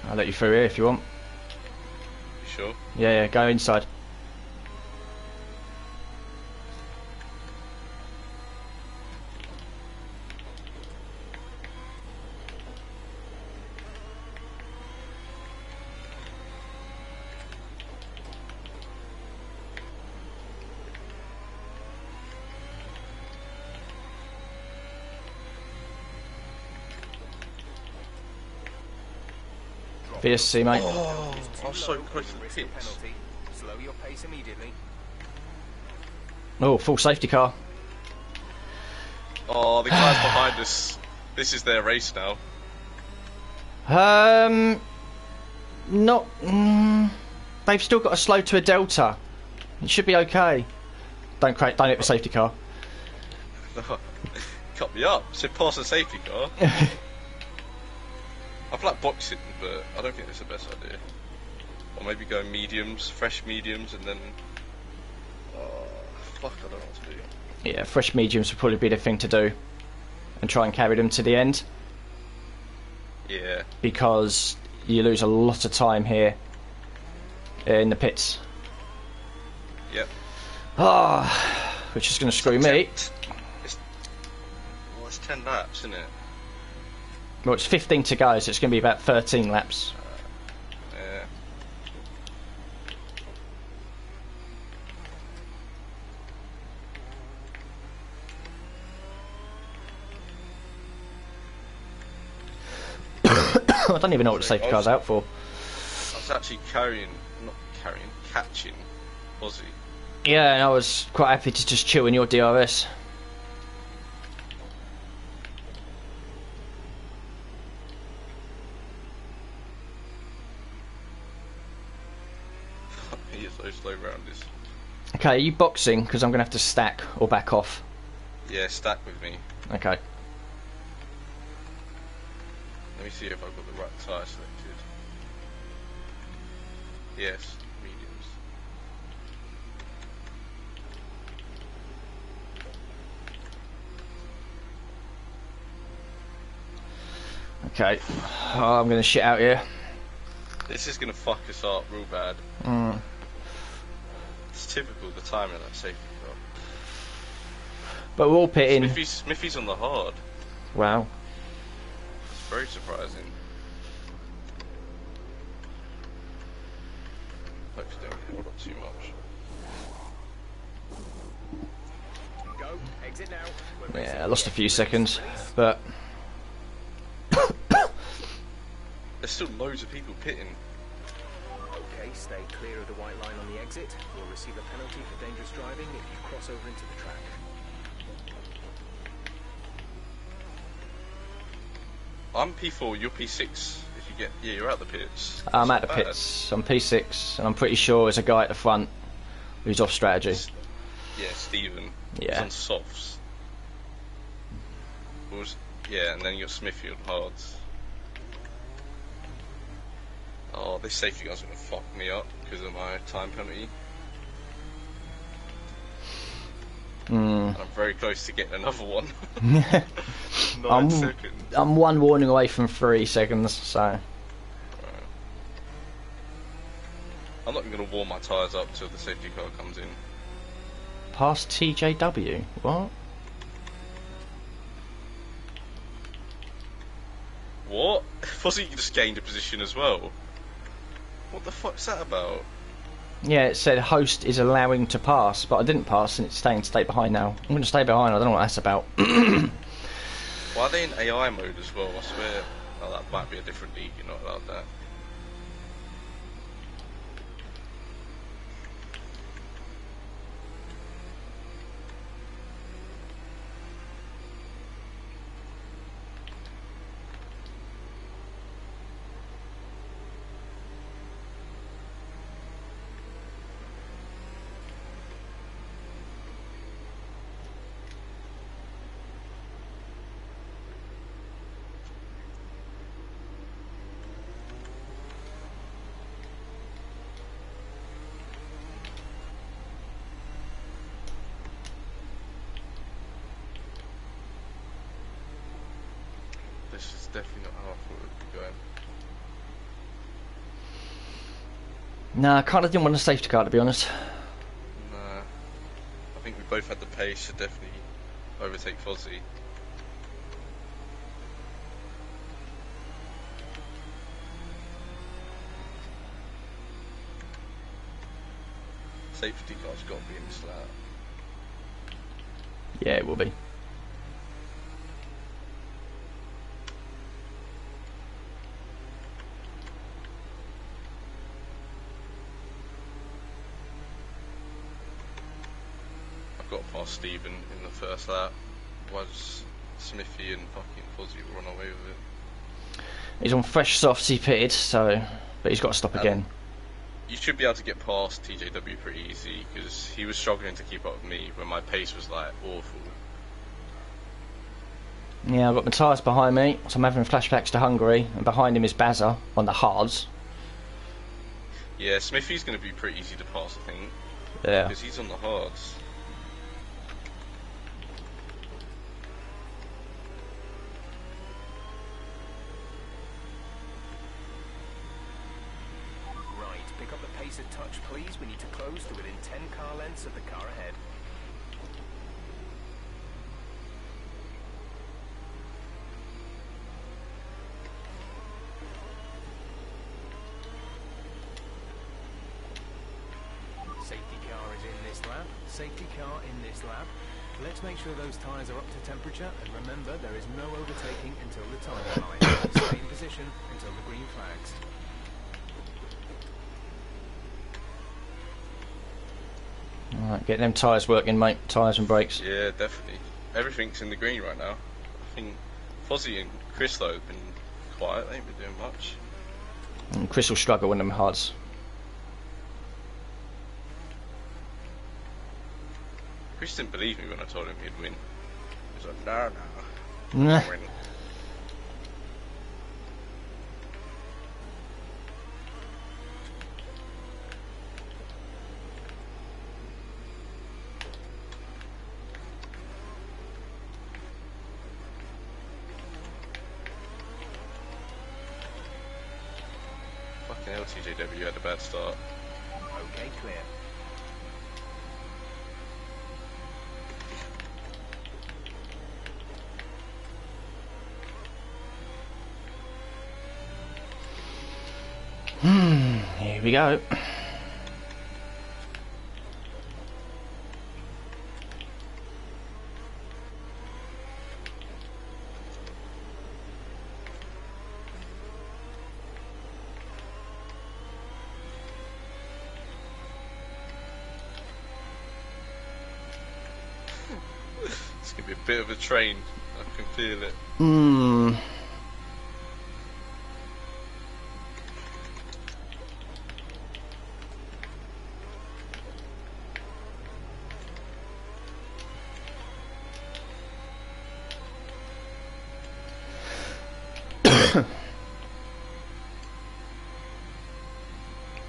Speaker 1: I'll let you through here if you want.
Speaker 2: You sure?
Speaker 1: Yeah, go inside. VSC, mate.
Speaker 2: Oh, I was so close to the pits.
Speaker 3: Penalty. Slow your pace immediately.
Speaker 1: Oh, full safety car.
Speaker 2: Oh, the guys behind us. This is their race now.
Speaker 1: Not. They've still got a slow to a delta. It should be okay. Don't hit the safety car.
Speaker 2: Cut me up. Said pass the safety car. I feel like boxing, but I don't think it's the best idea. Or maybe go mediums, fresh mediums, and then... fuck, I don't know what to do.
Speaker 1: Yeah, fresh mediums would probably be the thing to do. And try and carry them to the end.
Speaker 2: Yeah.
Speaker 1: Because you lose a lot of time here in the pits.
Speaker 2: Yep.
Speaker 1: Which is going to screw me.
Speaker 2: It's 10 laps, isn't it?
Speaker 1: Well, it's 15 to go, so it's going to be about 13 laps.
Speaker 2: Yeah.
Speaker 1: I don't even know what the safety car's out for.
Speaker 2: I was actually catching Aussie.
Speaker 1: Yeah, and I was quite happy to just chill in your DRS.
Speaker 2: He is so slow round this.
Speaker 1: Okay, are you boxing? Because I'm going to have to stack or back off.
Speaker 2: Yeah, stack with me.
Speaker 1: Okay.
Speaker 2: Let me see if I've got the right tyre selected. Yes, mediums.
Speaker 1: Okay. Oh, I'm going to shit out here.
Speaker 2: This is going to fuck us up real bad.
Speaker 1: Mm.
Speaker 2: It's typical, the timing of that safety car.
Speaker 1: But we're all pitting.
Speaker 2: Smithy's on the hard.
Speaker 1: Wow.
Speaker 2: It's very surprising. Hope you don't get held up too much.
Speaker 3: Go. Exit now.
Speaker 1: Yeah, I lost a few seconds, but
Speaker 2: There's still loads of people pitting.
Speaker 3: Okay, stay clear of the white line on the exit. You'll receive a penalty for dangerous driving if you cross over into the track.
Speaker 2: I'm P4, you're P6. If you get, yeah, you're out the pits.
Speaker 1: I'm
Speaker 2: That's
Speaker 1: at the
Speaker 2: not bad.
Speaker 1: pits. I'm P6, and I'm pretty sure there's a guy at the front who's off strategy.
Speaker 2: Yeah, Stephen.
Speaker 1: Yeah.
Speaker 2: He's on softs. Yeah, and then you got Smithy on hards. Oh, this safety car's gonna fuck me up because of my time penalty.
Speaker 1: Mm.
Speaker 2: I'm very close to getting another one.
Speaker 1: I'm
Speaker 2: 9 seconds.
Speaker 1: I'm one warning away from 3 seconds, so
Speaker 2: Right. I'm not going to warm my tyres up till the safety car comes in.
Speaker 1: past TJW. What?
Speaker 2: What? Wasn't you just gained a position as well? What the fuck's that about?
Speaker 1: Yeah, it said host is allowing to pass, but I didn't pass, and it's staying stay behind now. I'm going to stay behind. I don't know what that's about.
Speaker 2: Why are they in AI mode as well? I swear. Oh, that might be a different league. You're not allowed that. This is definitely not how I thought it would be going.
Speaker 1: Nah, I kind of didn't want a safety car, to be honest.
Speaker 2: Nah. I think we both had the pace to definitely overtake Fozzie. Safety car's got to be in this lap.
Speaker 1: Yeah, it will be.
Speaker 2: I've got past Stephen in the first lap. Was Smithy and fucking Fozzie will run away with it.
Speaker 1: He's on fresh softs, he pitted, so... But he's got to stop again.
Speaker 2: You should be able to get past TJW pretty easy because he was struggling to keep up with me when my pace was like awful.
Speaker 1: Yeah, I've got my tyres behind me, so I'm having flashbacks to Hungary, and behind him is Bazza on the hards.
Speaker 2: Yeah, Smithy's going to be pretty easy to pass, I think,
Speaker 1: Yeah.
Speaker 2: because he's on the hards.
Speaker 3: Right, pick up the pace a touch, please. We need to close to within 10 car lengths of the car ahead. Safety car is in this lap. Safety car in this lap. Let's make sure those tyres are up to temperature, and remember, there is no overtaking until the timing line. Stay in position until the green flags.
Speaker 1: Alright, get them tyres working, mate. Tyres and brakes.
Speaker 2: Yeah, definitely. Everything's in the green right now. I think Fozzie and Chris though have been quiet. They ain't been doing much.
Speaker 1: And Chris will struggle in them hards.
Speaker 2: Chris didn't believe me when I told him he'd win. He was like, no,
Speaker 1: Nah.
Speaker 2: no. Win. Fucking hell, TJW had a bad start.
Speaker 3: Okay, clear.
Speaker 1: Here we go.
Speaker 2: It's gonna be a bit of a train. I can feel it.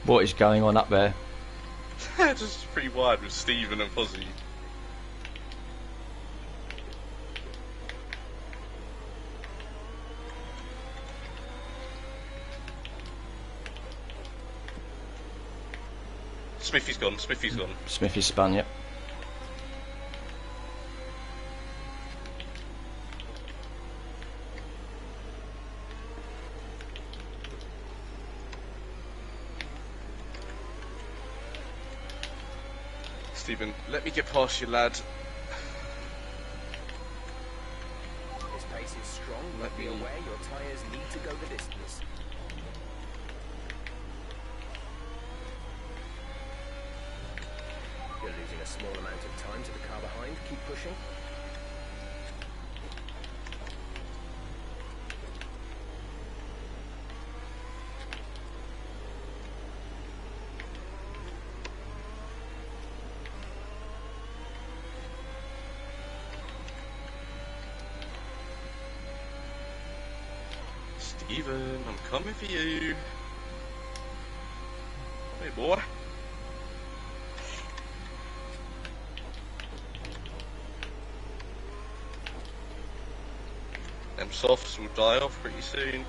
Speaker 1: What is going on up there?
Speaker 2: Just pretty wide with Stephen and Fozzie. Smithy's gone, Smithy's gone.
Speaker 1: Smithy's spun, yep.
Speaker 2: Stephen, let me get past you, lad.
Speaker 3: His pace is strong, but be aware your tyres need to go the distance. You're losing a small amount of time to the car behind. Keep pushing.
Speaker 2: Stephen, I'm coming for you. Hey, boy. Them softs will die off pretty soon.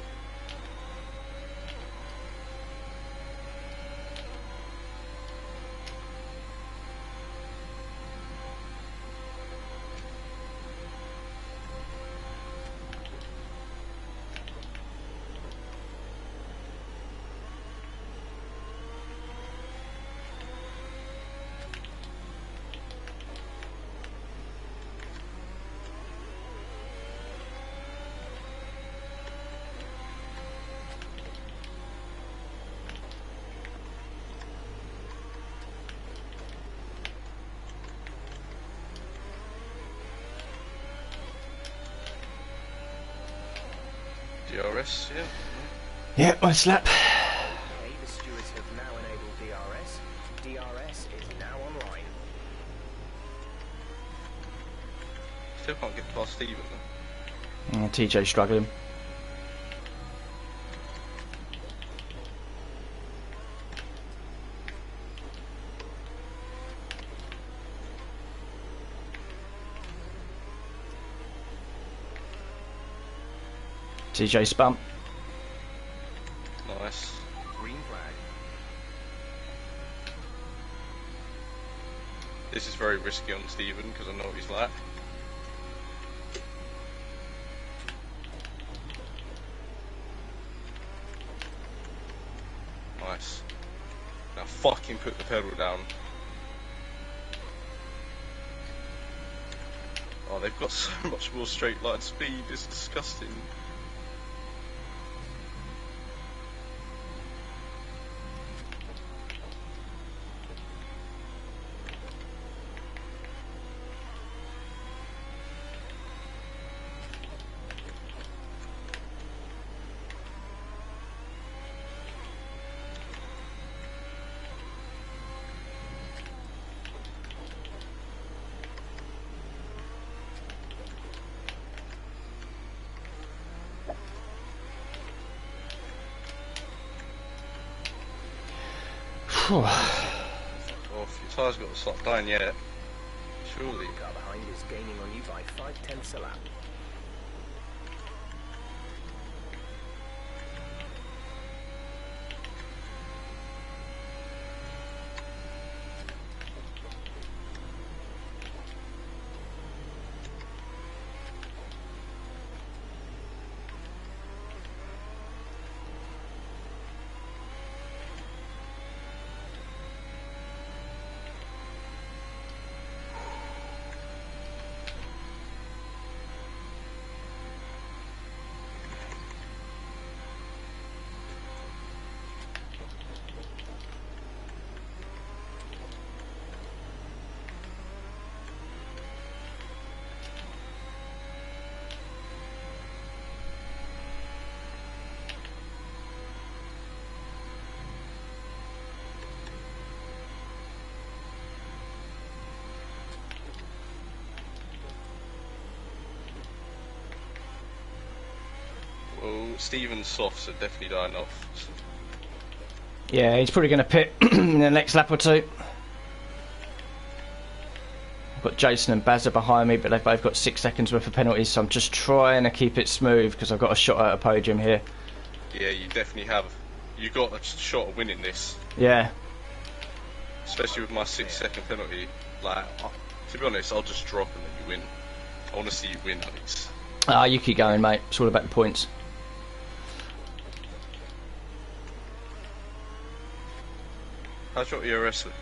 Speaker 2: DRS, yeah.
Speaker 1: Yeah, one slap.
Speaker 3: Okay, the stewards have now enabled DRS. DRS is now online.
Speaker 2: Still can't get past Stephen though.
Speaker 1: TJ struggling. TJ spun.
Speaker 2: Nice.
Speaker 3: Green flag.
Speaker 2: This is very risky on Stephen because I know what he's like. Nice. Now fucking put the pedal down. Oh, they've got so much more straight line speed, it's disgusting. Off. Your tyre's got to stop dying yet. Surely.
Speaker 3: The car behind is gaining on you by 0.5 a lap.
Speaker 2: Well, Steven's softs are definitely dying off.
Speaker 1: Yeah, he's probably going to pit in the next lap or two. I've got Jason and Bazza behind me, but they've both got 6 seconds worth of penalties, so I'm just trying to keep it smooth because I've got a shot at a podium here.
Speaker 2: Yeah, you definitely have. You got a shot of winning this.
Speaker 1: Yeah.
Speaker 2: Especially with my 6-second penalty. Like, to be honest, I'll just drop and then you win. I want to see you win, Alex.
Speaker 1: You keep going, mate. It's all about the points.
Speaker 2: How's your ERS looking?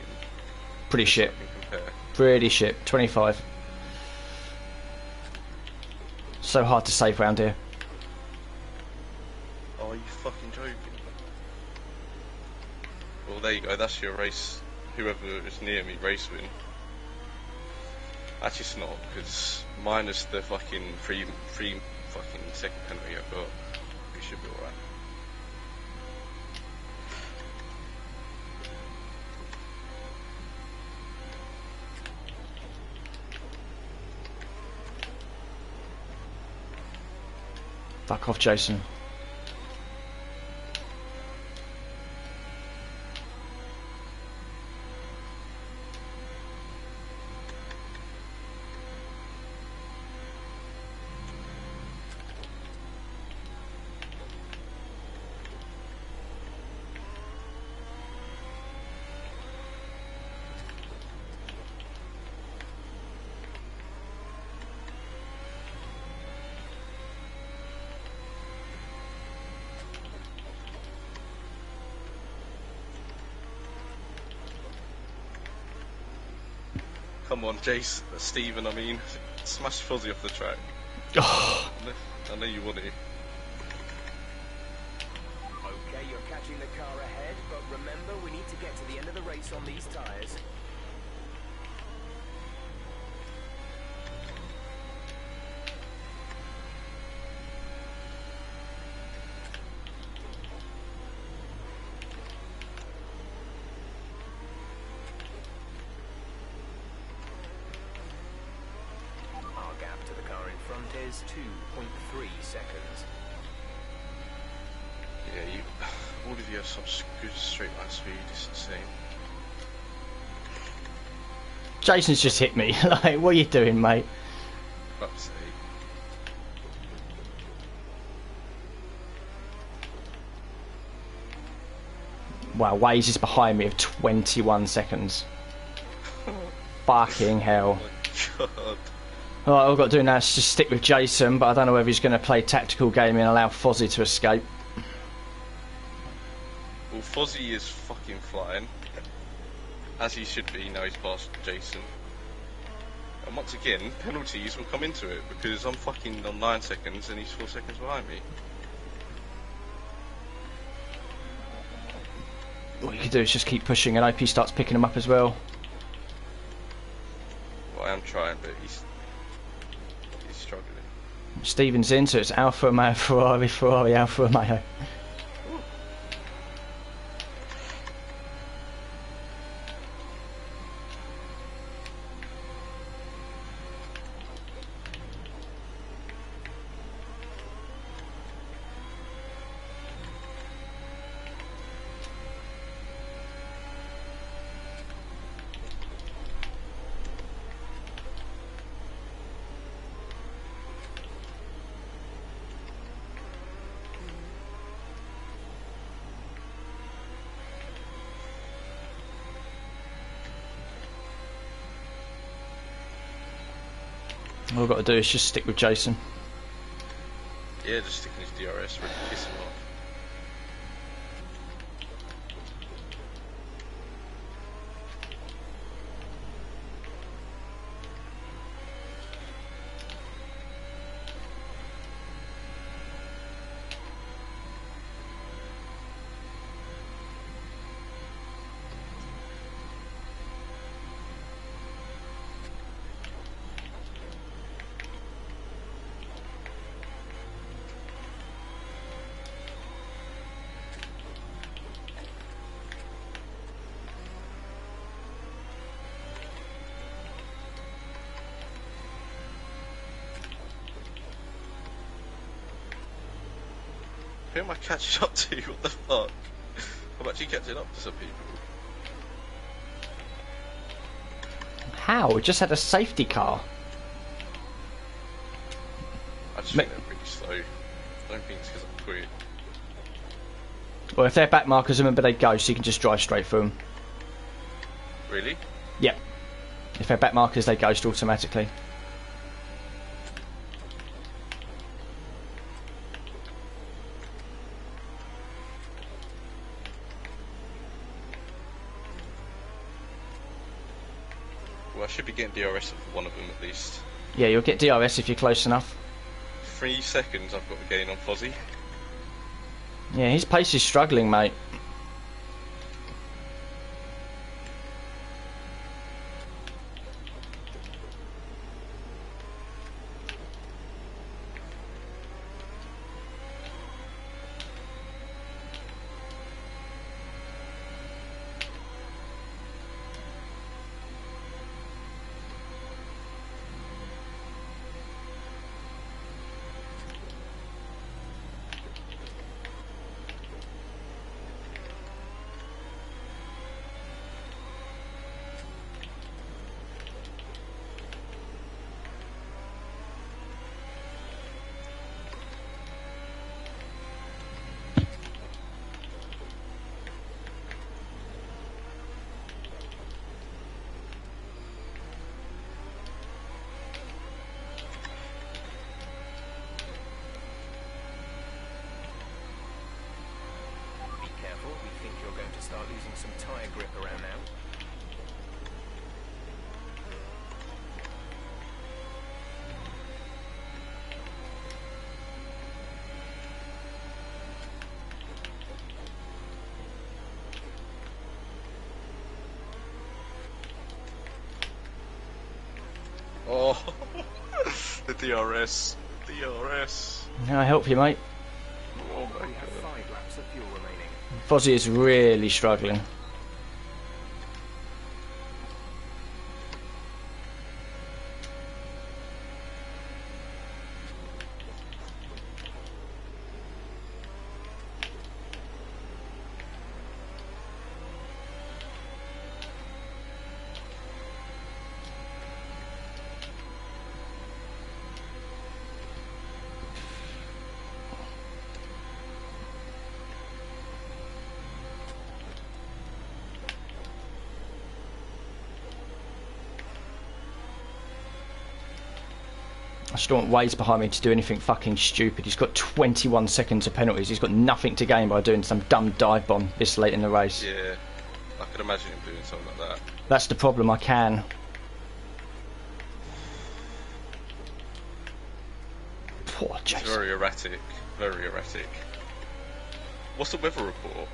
Speaker 1: Pretty shit.
Speaker 2: Compare.
Speaker 1: Pretty shit. 25. So hard to save round here.
Speaker 2: Oh, are you fucking joking? Well, there you go. That's your race. Whoever is near me, race win. Actually, it's not, because minus the fucking free fucking second penalty I've got, we should be alright.
Speaker 1: Fuck off, Jason.
Speaker 2: Come on, Jace, Steven, I mean, smash Fozzie off the track.
Speaker 1: Oh.
Speaker 2: I know you want it.
Speaker 3: Okay, you're catching the car ahead, but remember, we need to get to the end of the race on these tyres. Is 2.3 seconds.
Speaker 2: Yeah, all of you have such good straight line speed, it's insane.
Speaker 1: Jason's just hit me. Like, what are you doing, mate?
Speaker 2: Fuck's sake.
Speaker 1: Wow, Waze is behind me of 21 seconds. Fucking hell.
Speaker 2: Oh my god.
Speaker 1: All I've got to do now is just stick with Jason, but I don't know whether he's going to play tactical gaming and allow Fozzie to escape.
Speaker 2: Well, Fozzie is fucking flying. As he should be, now he's past Jason. And once again, penalties will come into it, because I'm fucking on 9 seconds and he's 4 seconds behind me.
Speaker 1: What you can do is just keep pushing and hope he starts picking him up as well.
Speaker 2: Well, I am trying, but he's struggling.
Speaker 1: Steven's in, so it's Alfa Romeo, Ferrari, Ferrari, Alfa Romeo. All I've got to do is just stick with Jason.
Speaker 2: Yeah, just sticking his DRS, really piss him off. Who am I catching up to? What the fuck? I'm actually catching up to some people.
Speaker 1: How? We just had a safety car.
Speaker 2: I just think they're pretty slow. I don't think it's because I'm quick.
Speaker 1: Well, if they're back markers, remember they go, so you can just drive straight through them.
Speaker 2: Really?
Speaker 1: Yep. If they're back markers, they ghost automatically.
Speaker 2: Well, I should be getting DRS for one of them at least.
Speaker 1: Yeah, you'll get DRS if you're close enough.
Speaker 2: 3 seconds I've got to gain on Fozzie.
Speaker 1: Yeah, his pace is struggling, mate.
Speaker 3: Start losing some tyre grip around now.
Speaker 2: Oh, the DRS. DRS.
Speaker 1: Can I help you, mate?
Speaker 2: Oh my
Speaker 3: We have
Speaker 2: god.
Speaker 3: 5 laps of fuel remaining.
Speaker 1: Fozzie is really struggling. I just don't want Wade's behind me to do anything fucking stupid. He's got 21 seconds of penalties. He's got nothing to gain by doing some dumb dive bomb this late in the race.
Speaker 2: Yeah, I could imagine him doing something like that.
Speaker 1: That's the problem, I can. Poor
Speaker 2: It's
Speaker 1: Jason.
Speaker 2: very erratic. Very erratic. What's the weather report?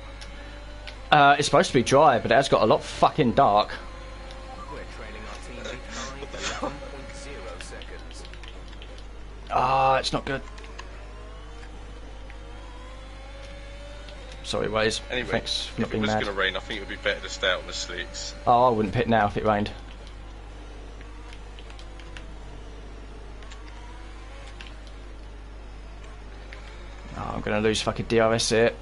Speaker 1: It's supposed to be dry, but it has got a lot fucking dark.
Speaker 3: We're trailing our team by 11.0 seconds.
Speaker 1: Ah, it's not good. Sorry, Waze.
Speaker 2: Anyway,
Speaker 1: Thanks for not
Speaker 2: if it
Speaker 1: being
Speaker 2: was
Speaker 1: mad.
Speaker 2: going to rain, I think it would be better to stay out on the slicks.
Speaker 1: Oh, I wouldn't pit now if it rained. Oh, I'm going to lose fucking DRS here.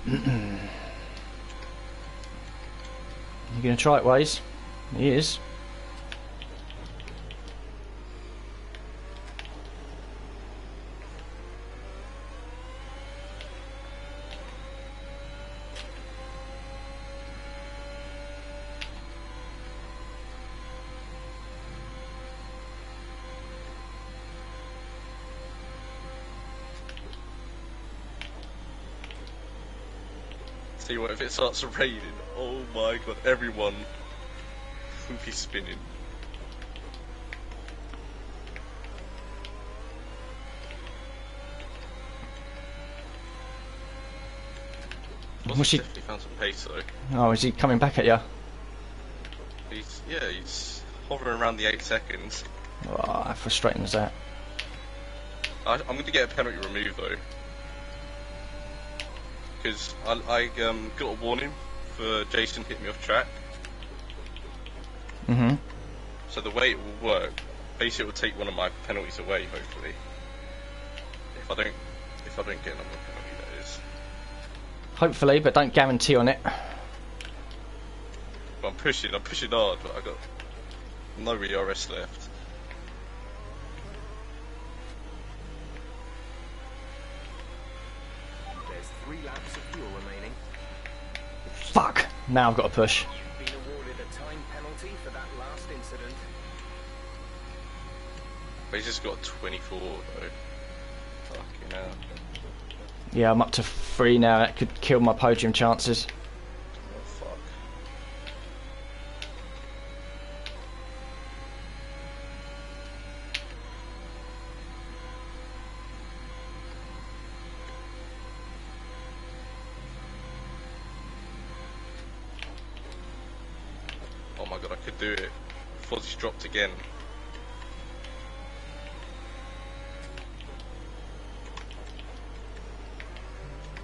Speaker 1: You going to try it, Waze? He is.
Speaker 2: See what, if it starts raining, oh my god, everyone will be spinning.
Speaker 1: Was he...
Speaker 2: definitely found some pace though.
Speaker 1: Oh, is he coming back at you?
Speaker 2: He's hovering around the 8 seconds.
Speaker 1: Oh, how frustrating is that?
Speaker 2: I'm going to get a penalty removed though. Because I got a warning for Jason hit me off track.
Speaker 1: Mm-hmm.
Speaker 2: So the way it will work, basically it will take one of my penalties away, hopefully. If I don't get another penalty, that is.
Speaker 1: Hopefully, but don't guarantee on it.
Speaker 2: But I'm pushing hard, but I got no ERS left.
Speaker 3: There's 3 laps of fuel remaining.
Speaker 1: Fuck! Now I've got to push.
Speaker 3: You've been awarded a time penalty for that last incident.
Speaker 2: But he's just got 24 though. Fucking hell.
Speaker 1: Yeah, I'm up to 3 now. That could kill my podium chances.
Speaker 2: Oh fuck. Oh my god, I could do it. Fozzie's dropped again.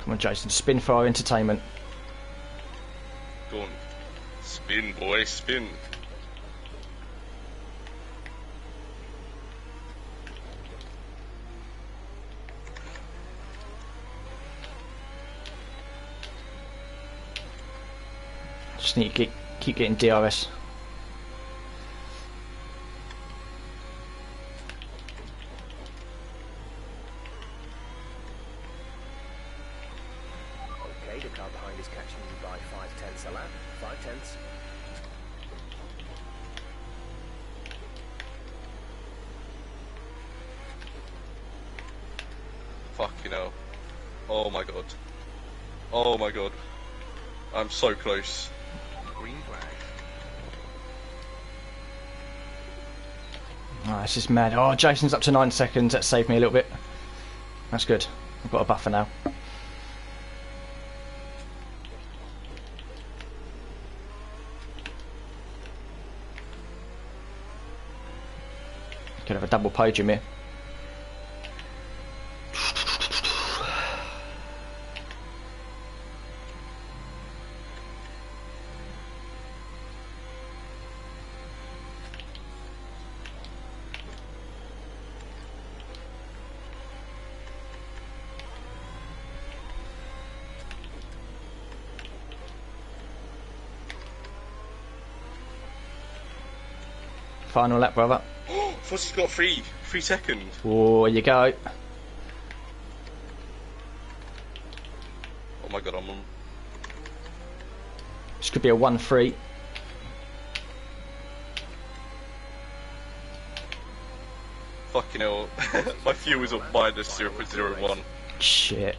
Speaker 1: Come on, Jason, spin for our entertainment.
Speaker 2: Go on. Spin, boy, spin.
Speaker 1: Just need to keep getting DRS.
Speaker 3: Okay, the car behind is catching you by 5/10 a lap. 5/10.
Speaker 2: Fucking hell. Oh my god. Oh my god. I'm so close.
Speaker 3: Green flag.
Speaker 1: Oh, this is mad. Oh, Jason's up to 9 seconds. That saved me a little bit. That's good. I've got a buffer now. Could have a double podium here. Final lap, brother.
Speaker 2: Fozzie's got 3 seconds.
Speaker 1: Oh, here you go.
Speaker 2: Oh my god, I'm on.
Speaker 1: This could be a 1-3.
Speaker 2: Fucking hell. My fuel is on minus 0.01.
Speaker 1: Shit.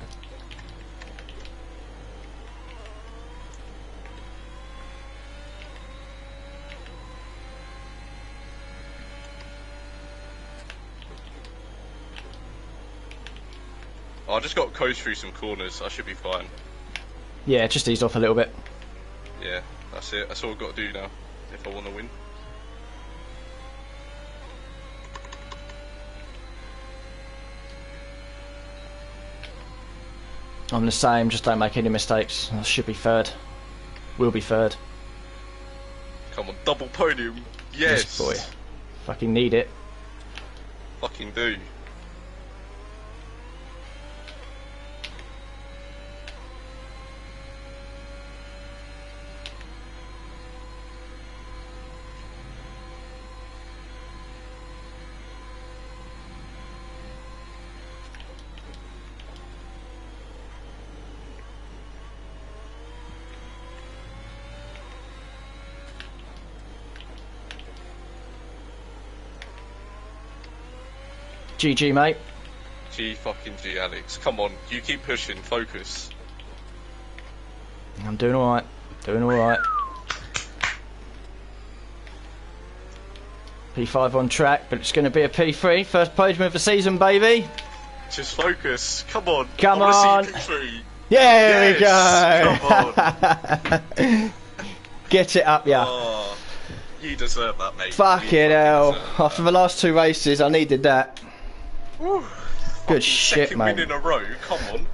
Speaker 2: I just got to coast through some corners, I should be fine.
Speaker 1: Yeah, just eased off a little bit.
Speaker 2: Yeah, that's it. That's all I've got to do now, if I want to win.
Speaker 1: I'm the same, just don't make any mistakes. I should be third. Will be third.
Speaker 2: Come on, double podium. Yes,
Speaker 1: boy. Fucking need it.
Speaker 2: Fucking do.
Speaker 1: GG, mate.
Speaker 2: G fucking G, Alex. Come on, you keep pushing. Focus.
Speaker 1: I'm doing alright. Doing alright. P5 on track, but it's going to be a P3. First podium of the season, baby.
Speaker 2: Just focus. Come on.
Speaker 1: Come
Speaker 2: I
Speaker 1: on.
Speaker 2: wanna see P3.
Speaker 1: Yeah,
Speaker 2: Yes,
Speaker 1: there we go. Get it up, yeah.
Speaker 2: Oh, you deserve that, mate.
Speaker 1: Fucking hell. After the last 2 races, I needed that.
Speaker 2: Woo.
Speaker 1: Good shit,
Speaker 2: Second
Speaker 1: mate.
Speaker 2: win in a row. Come on.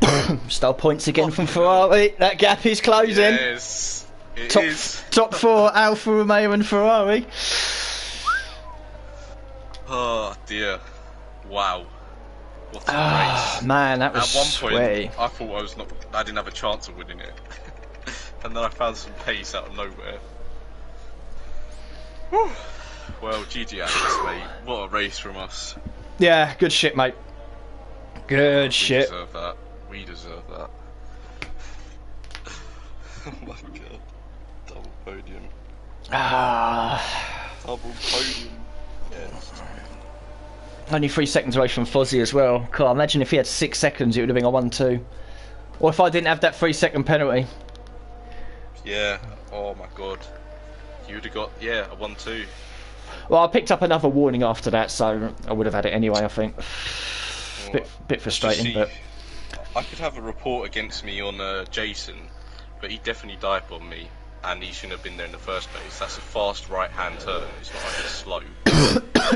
Speaker 1: Stole points again from Ferrari. That gap is closing.
Speaker 2: Yes. It is.
Speaker 1: Top 4, Alfa Romeo and Ferrari.
Speaker 2: Oh dear. Wow. What a race.
Speaker 1: Man, that was
Speaker 2: At one
Speaker 1: sweaty.
Speaker 2: point, I thought I didn't have a chance of winning it. And then I found some pace out of nowhere. Whew. Well, GG Alex, mate. What a race from us.
Speaker 1: Yeah, good shit, mate. Good shit.
Speaker 2: We deserve that. We deserve that. Oh my god. Double podium. Double podium. Yes.
Speaker 1: Only 3 seconds away from Fozzie as well. God, imagine if he had 6 seconds, it would have been a 1-2. Or if I didn't have that 3-second penalty.
Speaker 2: Yeah. Oh my god. You would have got, yeah, a 1-2.
Speaker 1: Well, I picked up another warning after that, so I would have had it anyway, I think. Bit frustrating, but...
Speaker 2: I could have a report against me on Jason, but he definitely dived on me, and he shouldn't have been there in the first place. That's a fast right-hand turn, it's not like it's slow.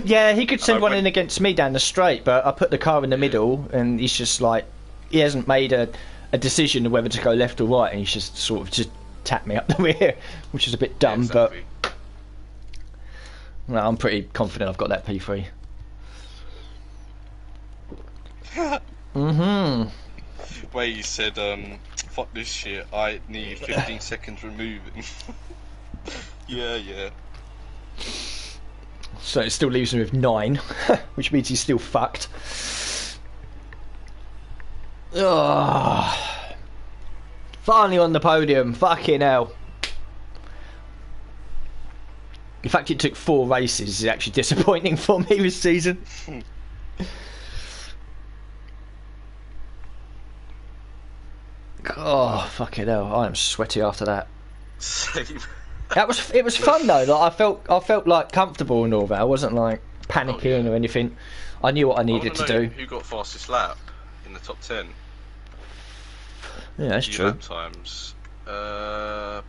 Speaker 1: Yeah, he could send one in against me down the straight, but I put the car in the middle, and he's just like... He hasn't made a decision of whether to go left or right, and he's just sort of just tapped me up the rear, which is a bit dumb,
Speaker 2: exactly.
Speaker 1: but... No, I'm pretty confident I've got that P3.
Speaker 2: Where you said, fuck this shit, I need 15 seconds removing. Yeah.
Speaker 1: So it still leaves him with 9, which means he's still fucked. Oh, finally on the podium, fucking hell. In fact, it took 4 races. It's actually disappointing for me this season. Oh, fucking hell! I am sweaty after that.
Speaker 2: Same.
Speaker 1: It was fun though. Like I felt like comfortable and all that. I wasn't like panicking or anything. I knew what I needed to do.
Speaker 2: Who got fastest lap in the top 10?
Speaker 1: Yeah, that's true.
Speaker 2: Lap times. My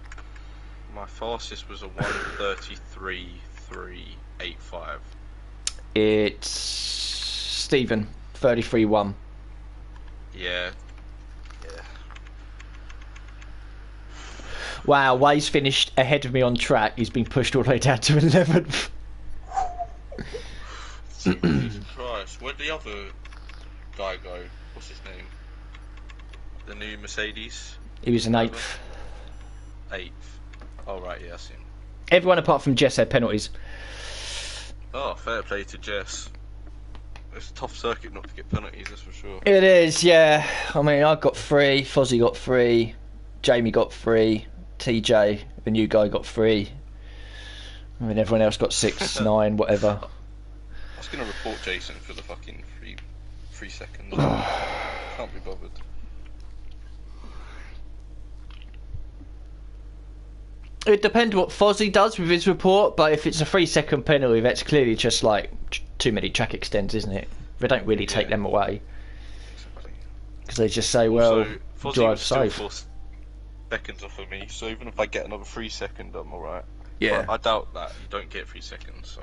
Speaker 2: fastest was a 1:33.385.
Speaker 1: It's Stephen 33.1.
Speaker 2: Yeah.
Speaker 1: Wow, Way's finished ahead of me on track. He's been pushed all the way down to 11th.
Speaker 2: Jesus Christ. Where'd the other guy go? What's his name? The new Mercedes?
Speaker 1: He was an 8th.
Speaker 2: 8th. Oh, right, yeah, I see him.
Speaker 1: Everyone apart from Jess had penalties.
Speaker 2: Oh, fair play to Jess. It's a tough circuit not to get penalties, that's for sure.
Speaker 1: It is, yeah. I mean, I got 3, Fozzie got 3, Jamie got 3, TJ, the new guy, got 3. I mean, everyone else got 6, 9, whatever.
Speaker 2: I was going to report Jason for the fucking 3 seconds. Can't be bothered.
Speaker 1: It depends what Fozzie does with his report, but if it's a 3-second penalty, that's clearly just like too many track extends, isn't it? They don't really take them away. Because they just say, well,
Speaker 2: Fozzie
Speaker 1: drive
Speaker 2: was still
Speaker 1: safe.
Speaker 2: 4 seconds off of me, so even if I get another 3 second, I'm alright.
Speaker 1: Yeah.
Speaker 2: But I doubt that you don't get 3 seconds, so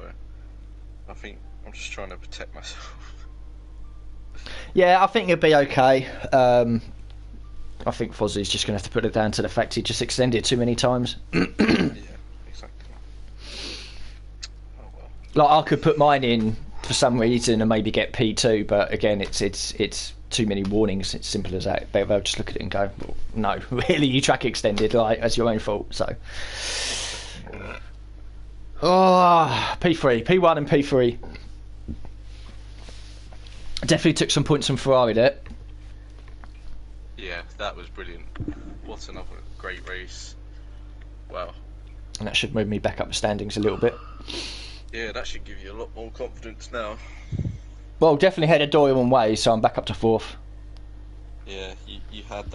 Speaker 2: I think I'm just trying to protect myself.
Speaker 1: Yeah, I think it'll be okay. I think Fozzie's just going to have to put it down to the fact he just extended too many times.
Speaker 2: Yeah, exactly. Oh well.
Speaker 1: Like, I could put mine in for some reason and maybe get P2, but again, it's too many warnings. It's simple as that. They'll just look at it and go, well, no, really, you track extended, like, that's your own fault. So, P3, P1 and P3. Definitely took some points from Ferrari there.
Speaker 2: Yeah, that was brilliant. What another great race. Wow.
Speaker 1: And that should move me back up the standings a little bit.
Speaker 2: Yeah, that should give you a lot more confidence now.
Speaker 1: Well, definitely had a Doyle one way, so I'm back up to 4th.
Speaker 2: Yeah, you had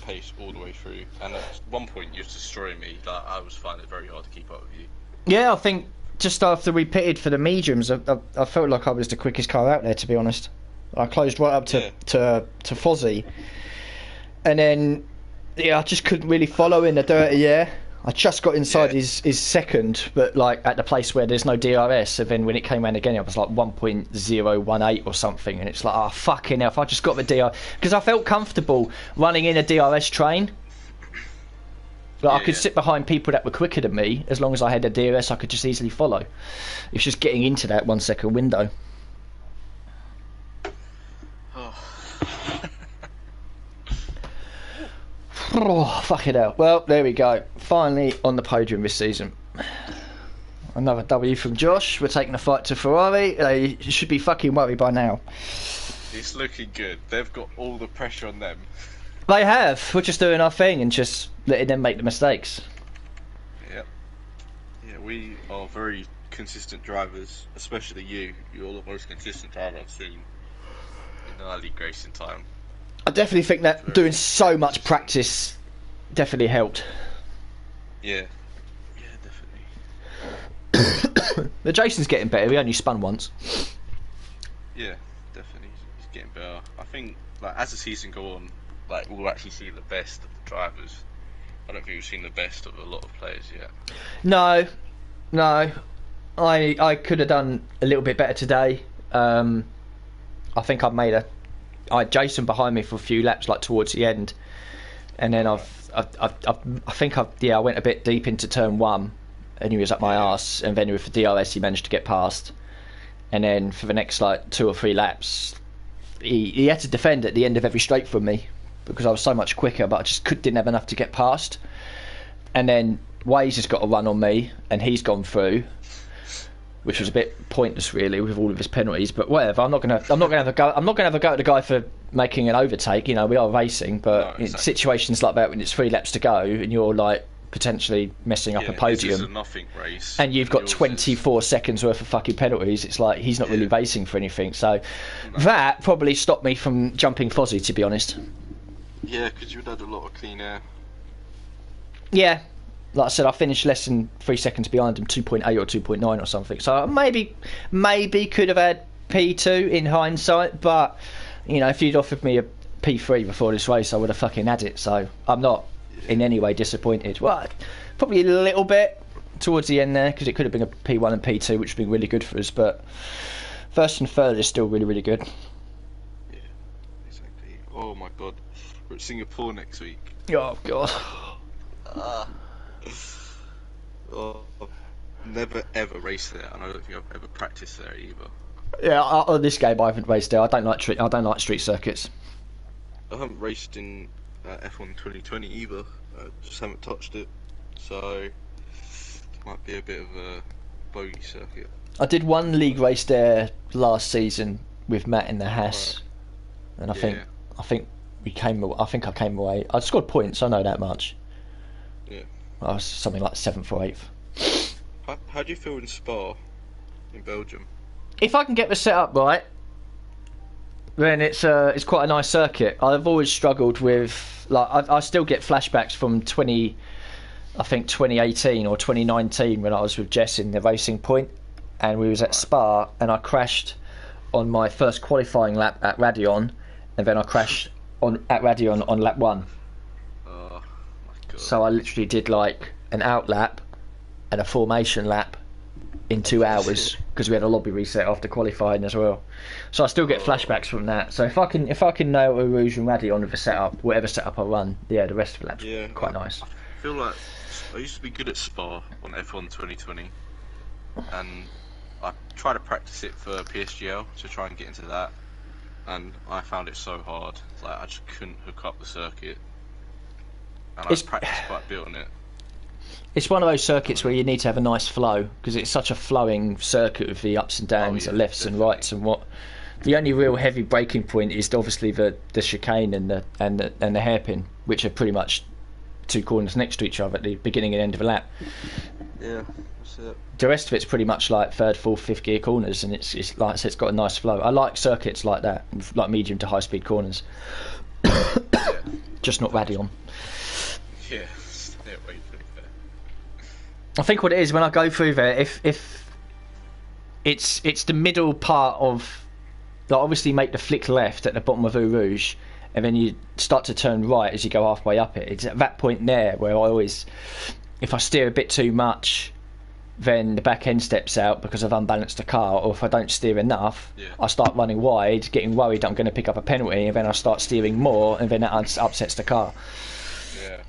Speaker 2: pace all the way through. And at one point, you were destroying me. Like, I was finding it very hard to keep up with you.
Speaker 1: Yeah, I think just after we pitted for the mediums, I felt like I was the quickest car out there, to be honest. I closed right up to Fozzie, and then I just couldn't really follow in the dirty air. I just got inside his second, but like at the place where there's no DRS, and then when it came around again, it was like 1.018 or something, and it's like, oh fucking hell! If I just got the DRS, because I felt comfortable running in a DRS train. Like I could sit behind people that were quicker than me, as long as I had a DRS, I could just easily follow. It's just getting into that 1 second window. Oh, fucking hell. Well, there we go. Finally on the podium this season. Another W from Josh. We're taking the fight to Ferrari. They should be fucking worried by now.
Speaker 2: It's looking good. They've got all the pressure on them.
Speaker 1: They have. We're just doing our thing and just letting them make the mistakes.
Speaker 2: Yep. Yeah, we are very consistent drivers, especially you. You're the most consistent driver I've seen in our league racing time.
Speaker 1: I definitely think that doing so much practice definitely helped.
Speaker 2: Yeah. Yeah, definitely.
Speaker 1: But Jason's getting better. He only spun once.
Speaker 2: Yeah, definitely. He's getting better. I think, like, as the season goes on, like, we'll actually see the best of the drivers. I don't think we've seen the best of a lot of players yet.
Speaker 1: No. I could have done a little bit better today. I think I've made I had Jason behind me for a few laps, like towards the end, and then I went a bit deep into turn one, and he was up my arse, and then with the DRS he managed to get past, and then for the next like 2 or 3 laps, he had to defend at the end of every straight from me because I was so much quicker, but I just didn't have enough to get past, and then Waze has got a run on me, and he's gone through, which was a bit pointless, really, with all of his penalties. But whatever, I'm not gonna have a go at the guy for making an overtake. You know, we are racing, but in situations like that, when it's 3 laps to go and you're like potentially messing up a podium,
Speaker 2: this is a nothing race,
Speaker 1: and you've got 24 seconds worth of fucking penalties, it's like he's not really racing for anything. So that probably stopped me from jumping Fozzie, to be honest.
Speaker 2: Yeah, because you had a lot of clean air.
Speaker 1: Yeah. Like I said, I finished less than 3 seconds behind him, 2.8 or 2.9 or something. So I maybe could have had P2 in hindsight, but you know, if you'd offered me a P3 before this race, I would have fucking had it. So I'm not in any way disappointed. Well, probably a little bit towards the end there, because it could have been a P1 and P2, which would have been really good for us. But first and third is still really, really good.
Speaker 2: Yeah, exactly. Oh my god, we're at Singapore next week.
Speaker 1: Oh god.
Speaker 2: Oh, I've never ever raced there, and I don't think I've ever practiced there either.
Speaker 1: Yeah, on this game I haven't raced there. I don't like street circuits.
Speaker 2: I haven't raced in F1 2020 either. I just haven't touched it, so it might be a bit of a bogey circuit.
Speaker 1: I did one league race there last season with Matt in the Haas, and I think I came away. I scored points. I know that much.
Speaker 2: Yeah.
Speaker 1: I was something like 7th or 8th.
Speaker 2: How do you feel in Spa, in Belgium?
Speaker 1: If I can get the setup right, then it's quite a nice circuit. I've always struggled with, like, I still get flashbacks from 2018 or 2019 when I was with Jess in the Racing Point, and we was at Spa, and I crashed on my first qualifying lap at Radeon, and then I crashed at Radeon on lap 1. So I literally did like an out lap and a formation lap in 2 hours, because we had a lobby reset after qualifying as well. So I still get flashbacks from that. So if I can nail a Rouge and Raddy on with a setup, whatever setup I run, the rest of the laps quite nice.
Speaker 2: I feel like I used to be good at Spa on F1 2020, and I tried to practice it for PSGL to try and get into that, and I found it so hard. Like, I just couldn't hook up the circuit. And I practiced quite a bit on it.
Speaker 1: It's one of those circuits where you need to have a nice flow, because it's such a flowing circuit with the ups and downs, the lefts and rights, and what. The only real heavy braking point is obviously the chicane and the hairpin, which are pretty much 2 corners next to each other at the beginning and end of a lap.
Speaker 2: Yeah, that's it.
Speaker 1: The rest of it's pretty much like 3rd, 4th, 5th gear corners, and it's like I said, it's got a nice flow. I like circuits like that, like medium to high speed corners. just not Radion.
Speaker 2: Yeah, stay away from there.
Speaker 1: I think what it is when I go through there, if it's the middle part of, like, obviously make the flick left at the bottom of Eau Rouge, and then you start to turn right as you go halfway up it. It's at that point there where I always, if I steer a bit too much, then the back end steps out because I've unbalanced the car, or if I don't steer enough, I start running wide, getting worried that I'm going to pick up a penalty, and then I start steering more, and then that upsets the car.
Speaker 2: Yeah.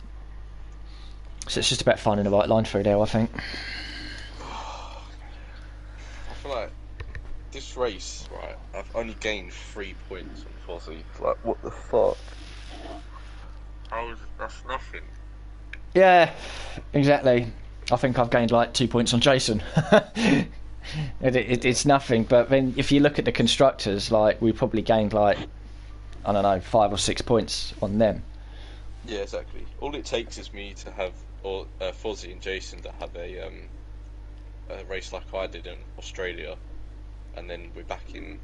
Speaker 1: So it's just about finding the right line through there, I think.
Speaker 2: I feel like this race, right, I've only gained 3 points on Fozzie. Like, what the fuck? That's nothing.
Speaker 1: Yeah, exactly. I think I've gained like 2 points on Jason. It's nothing, but then if you look at the constructors, like, we probably gained like, I don't know, 5 or 6 points on them.
Speaker 2: Yeah, exactly. All it takes is me to have, or Fozzie and Jason to have a race like I did in Australia, and then we're back in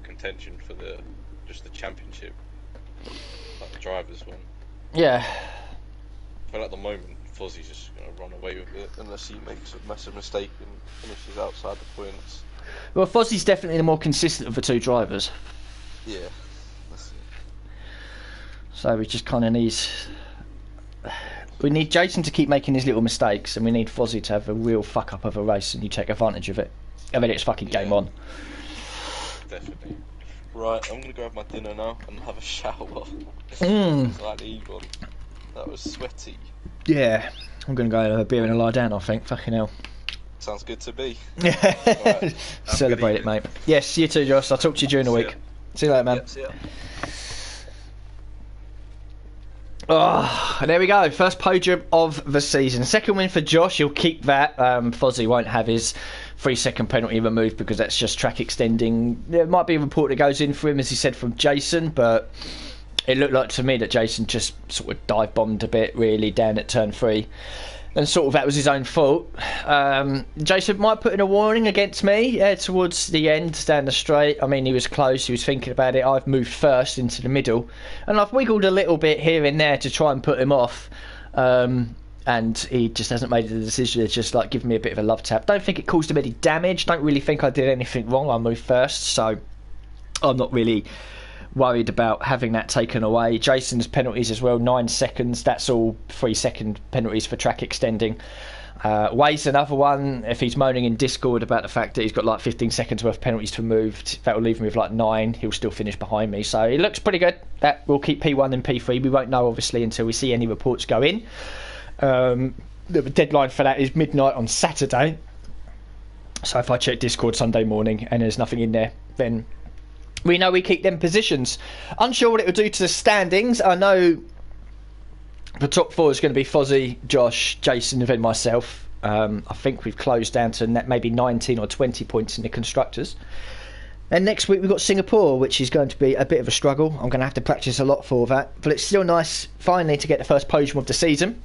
Speaker 2: contention for the championship, like the drivers one.
Speaker 1: Yeah.
Speaker 2: But at the moment, Fozzie's just going to run away with it unless he makes a massive mistake and finishes outside the points.
Speaker 1: Well, Fozzie's definitely the more consistent of the two drivers.
Speaker 2: Yeah, that's it.
Speaker 1: So we just kind of need Jason to keep making his little mistakes, and we need Fozzie to have a real fuck up of a race, and you take advantage of it. I mean, it's fucking game on.
Speaker 2: Definitely. Right, I'm going to go have my dinner now and have a shower. Slightly on. That was sweaty.
Speaker 1: Yeah, I'm going to go have a beer and a lie down, I think. Fucking hell.
Speaker 2: Sounds good to me.
Speaker 1: Right. Celebrate it, mate. Yes, you too, Josh. I'll talk to you during the week. See you later, man.
Speaker 2: Yep, see ya.
Speaker 1: Oh, there we go. First podium of the season. Second win for Josh. He'll keep that. Fozzie won't have his 3-second penalty removed because that's just track extending. There might be a report that goes in for him, as he said, from Jason, but it looked like to me that Jason just sort of dive bombed a bit, really, down at turn 3. And sort of that was his own fault. Jason might put in a warning against me towards the end down the straight. I mean, he was close, he was thinking about it. I've moved first into the middle, and I've wiggled a little bit here and there to try and put him off. And he just hasn't made the decision. It's just like giving me a bit of a love tap. Don't think it caused him any damage. Don't really think I did anything wrong. I moved first, so I'm not really worried about having that taken away. Jason's penalties as well, 9 seconds. That's all 3-second penalties for track extending. Way's another one. If he's moaning in Discord about the fact that he's got like 15 seconds worth of penalties removed, that will leave him with like 9. He'll still finish behind me, so it looks pretty good. That will keep P1 and P3. We won't know obviously until we see any reports go in. The deadline for that is midnight on Saturday, so if I check Discord Sunday morning and there's nothing in there, then we know we keep them positions. Unsure what it will do to the standings. I know the top 4 is going to be Fozzie, Josh, Jason, and then myself. I think we've closed down to maybe 19 or 20 points in the constructors. And next week we've got Singapore, which is going to be a bit of a struggle. I'm going to have to practice a lot for that, but it's still nice finally to get the first podium of the season,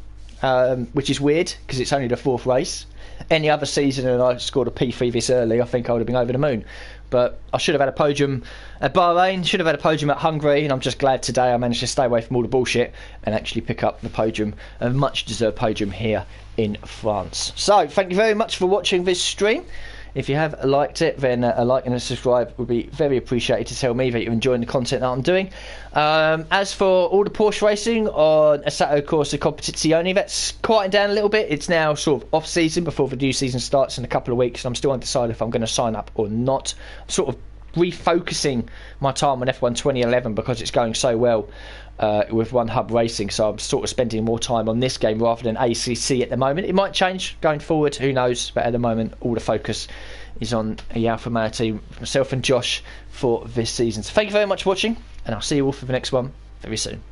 Speaker 1: which is weird because it's only the 4th race. Any other season and I scored a P3 this early, I think I would have been over the moon. But I should have had a podium at Bahrain, should have had a podium at Hungary, and I'm just glad today I managed to stay away from all the bullshit and actually pick up the podium, a much deserved podium here in France. So thank you very much for watching this stream. If you have liked it, then a like and a subscribe would be very appreciated to tell me that you're enjoying the content that I'm doing. As for all the Porsche racing on Assetto Corsa Competizione, that's quieting down a little bit. It's now sort of off season before the new season starts in a couple of weeks, and I'm still undecided if I'm going to sign up or not. I'm sort of refocusing my time on F1 2011 because it's going so well with One Hub Racing, so I'm sort of spending more time on this game rather than ACC at the moment. It might change going forward, who knows, but at the moment all the focus is on the Alfa Romeo team, myself and Josh, for this season. So thank you very much for watching, and I'll see you all for the next one very soon.